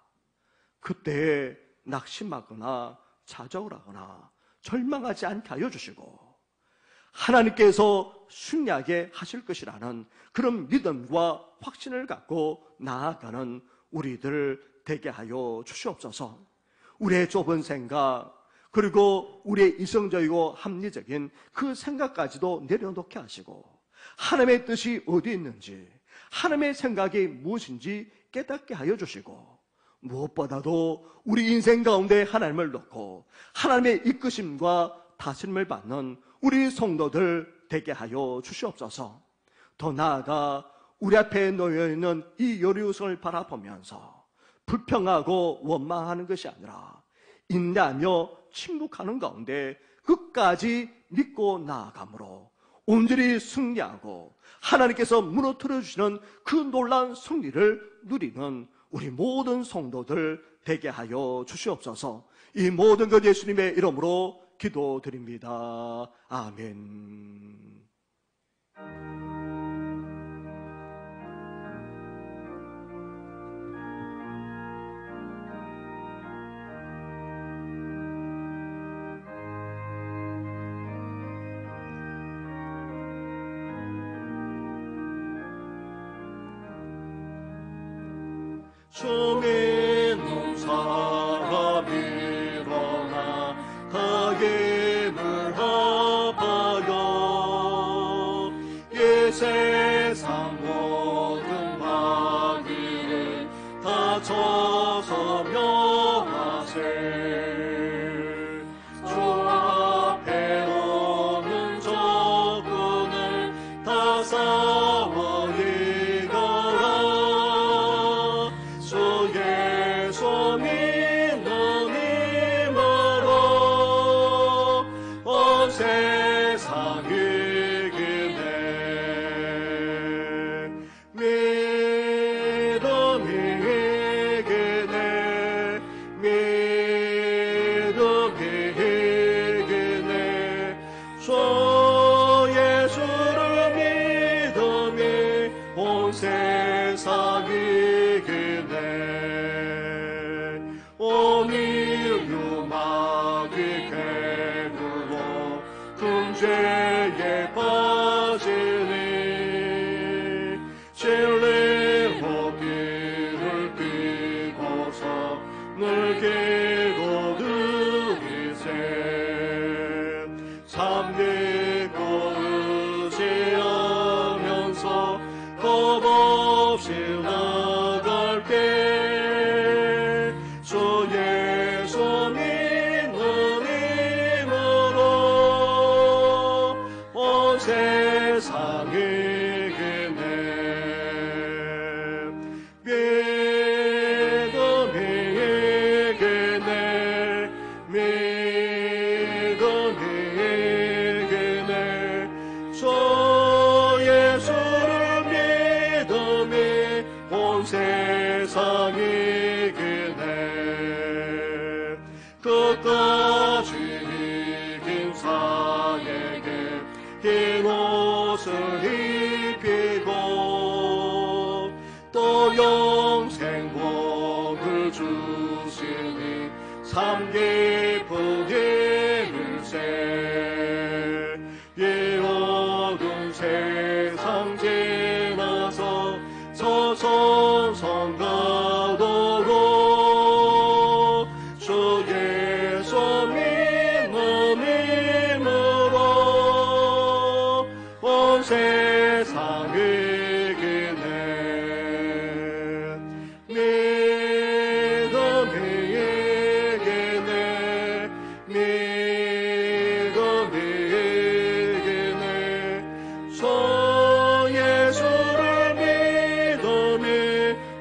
그때 낙심하거나 좌절하거나 절망하지 않게 하여 주시고 하나님께서 승리하게 하실 것이라는 그런 믿음과 확신을 갖고 나아가는 우리들 되게 하여 주시옵소서. 우리의 좁은 생각 그리고 우리의 이성적이고 합리적인 그 생각까지도 내려놓게 하시고 하나님의 뜻이 어디 있는지 하나님의 생각이 무엇인지 깨닫게 하여 주시고 무엇보다도 우리 인생 가운데 하나님을 놓고 하나님의 이끄심과 다스림을 받는 우리 성도들 되게 하여 주시옵소서. 더 나아가 우리 앞에 놓여있는 이 여리우성을 바라보면서 불평하고 원망하는 것이 아니라 인내하며 침묵하는 가운데 끝까지 믿고 나아감으로 온전히 승리하고 하나님께서 무너뜨려 주시는 그 놀라운 승리를 누리는 우리 모든 성도들 되게 하여 주시옵소서. 이 모든 것 예수님의 이름으로 기도드립니다. 아멘. 주 믿는 사람 일어나 다 힘을 합하여 이 세상 모든 마귀를 다 쳐서며 하세. 주 앞에 오는 적군을 다 싸워 이겨라. 주 예수 믿는 힘으로 온 세상 이기네. 믿음이 이기네. 믿음이 이기네. 주 예수를 믿음이 온 세상 이기네. 오늘 유마귀 궤도로 금죄에 빠지니 진리로 길을 삐고서 늘 길고 들이세. 참 믿고 의지하면서 겁없이 나갈게. 주 예수 믿는 힘으로 온 세상 이기네. 믿음이 이기네. 믿음이 이기네. 주 예수를 믿음이 온 세상 이기네. 끝까지 이긴 자에게 흰 옷을 입히고 또 영생 복을 주시니 참 깊은 일세. 이 어두운 세상 지나서 서성성 가도록 주 예수 믿는 힘으로 온 세상 이기네. 믿음이 이기네. 믿음이 이기네. 주 예수를 믿음이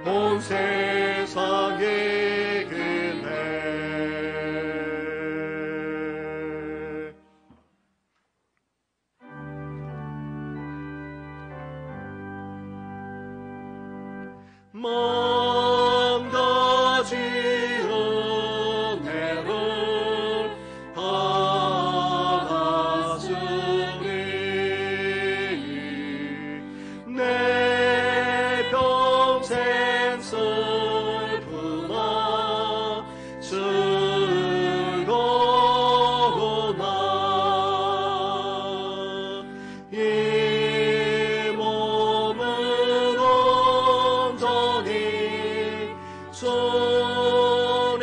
온 세상 이기네. 망가지는 내를 받았으니 내 평생 슬픔 주님께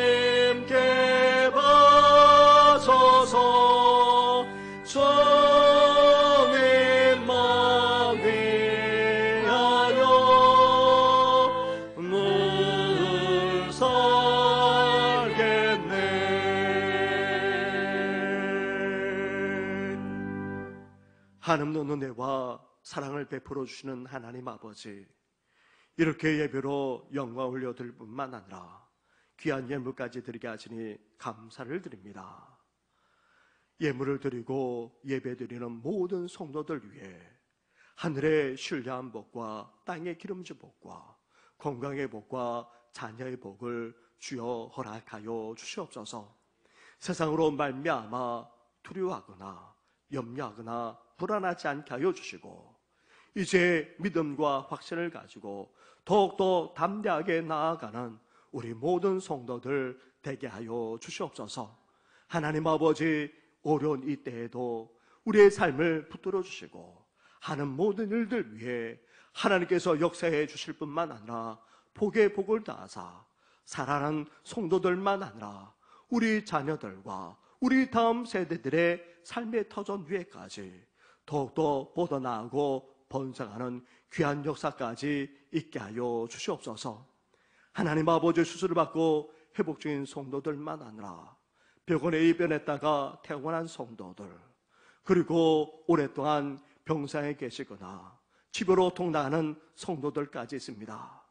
바쳐서 주님만 위하여 늘 살겠네. 한없는 은혜와 사랑을 베풀어 주시는 하나님 아버지, 이렇게 예배로 영광 올려드릴 뿐만 아니라 귀한 예물까지 드리게 하시니 감사를 드립니다. 예물을 드리고 예배 드리는 모든 성도들 위해 하늘의 신령한 복과 땅의 기름진 복과 건강의 복과 자녀의 복을 주여 허락하여 주시옵소서. 세상으로 말미암아 두려워하거나 염려하거나 불안하지 않게 하여 주시고, 이제 믿음과 확신을 가지고 더욱더 담대하게 나아가는 우리 모든 성도들 되게 하여 주시옵소서. 하나님 아버지, 어려운 이 때에도 우리의 삶을 붙들어 주시고 하는 모든 일들 위해 하나님께서 역사해 주실 뿐만 아니라 복에 복을 다하사 살아가는 성도들만 아니라 우리 자녀들과 우리 다음 세대들의 삶의 터전 위에까지 더욱더 뻗어나가고 번성하는 귀한 역사까지 있게 하여 주시옵소서. 하나님 아버지, 수술을 받고 회복 중인 성도들만 아니라 병원에 입원했다가 퇴원한 성도들, 그리고 오랫동안 병상에 계시거나 집으로 통나가는 성도들까지 있습니다.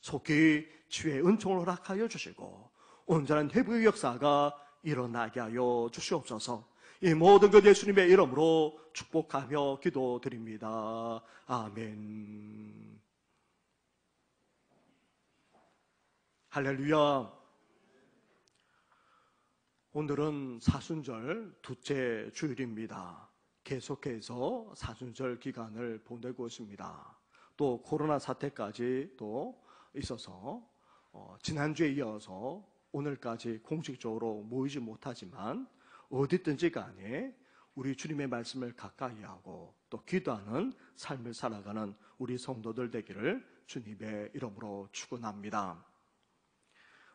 속히 주의 은총을 허락하여 주시고 온전한 회복의 역사가 일어나게 하여 주시옵소서. 이 모든 것 예수님의 이름으로 축복하며 기도드립니다. 아멘. 할렐루야. 오늘은 사순절 둘째 주일입니다. 계속해서 사순절 기간을 보내고 있습니다. 또 코로나 사태까지 또 있어서 지난주에 이어서 오늘까지 공식적으로 모이지 못하지만 어디든지 간에 우리 주님의 말씀을 가까이 하고 또 기도하는 삶을 살아가는 우리 성도들 되기를 주님의 이름으로 축원합니다.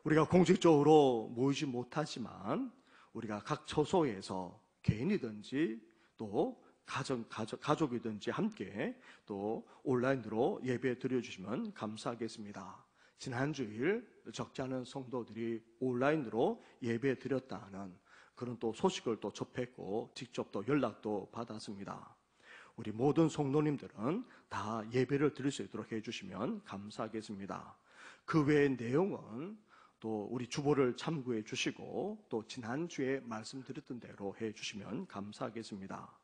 우리가 공식적으로 모이지 못하지만 우리가 각 처소에서 개인이든지 또 가족이든지 함께 또 온라인으로 예배 드려주시면 감사하겠습니다. 지난주일 적지 않은 성도들이 온라인으로 예배 드렸다는 그런 또 소식을 또 접했고 직접 또 연락도 받았습니다. 우리 모든 성도님들은 다 예배를 드릴 수 있도록 해주시면 감사하겠습니다. 그 외의 내용은 또 우리 주보를 참고해 주시고 또 지난주에 말씀드렸던 대로 해주시면 감사하겠습니다.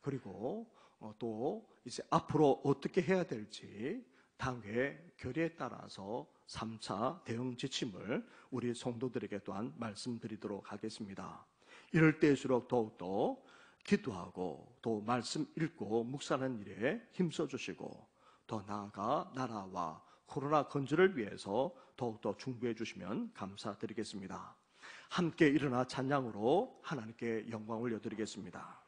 그리고 또 이제 앞으로 어떻게 해야 될지 당회 결의에 따라서 3차 대응 지침을 우리 성도들에게 또한 말씀드리도록 하겠습니다. 이럴 때일수록 더욱더 기도하고 또 말씀 읽고 묵상하는 일에 힘써 주시고 더 나아가 나라와 코로나 건조를 위해서 더욱더 중보해 주시면 감사드리겠습니다. 함께 일어나 찬양으로 하나님께 영광 올려드리겠습니다.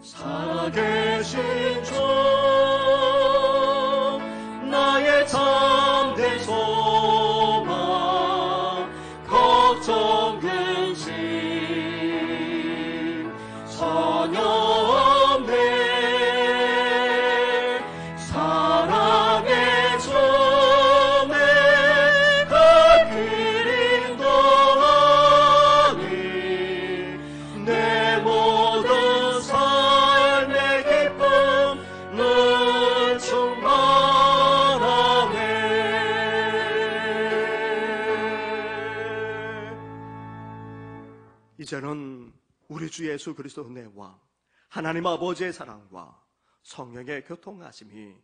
살아계신 주 나의 참된 소망 걱정 근심 전혀 없네 사랑의 주 내가 그림도 아니 내 모든 삶의 기쁨 늘 충만하네. 이제는 우리 주 예수 그리스도 은혜와 하나님 아버지의 사랑과 성령의 교통하심이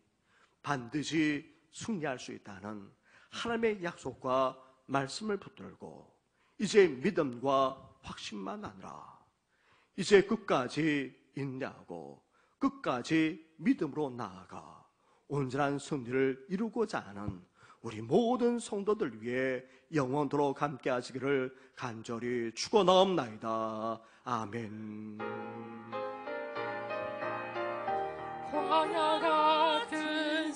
반드시 승리할 수 있다는 하나님의 약속과 말씀을 붙들고 이제 믿음과 확신만 아니라 이제 끝까지 인내하고 끝까지 믿음으로 나아가 온전한 승리를 이루고자 하는 우리 모든 성도들 위해 영원토록 함께 하시기를 간절히 축원하옵나이다. 아멘. 광야 같은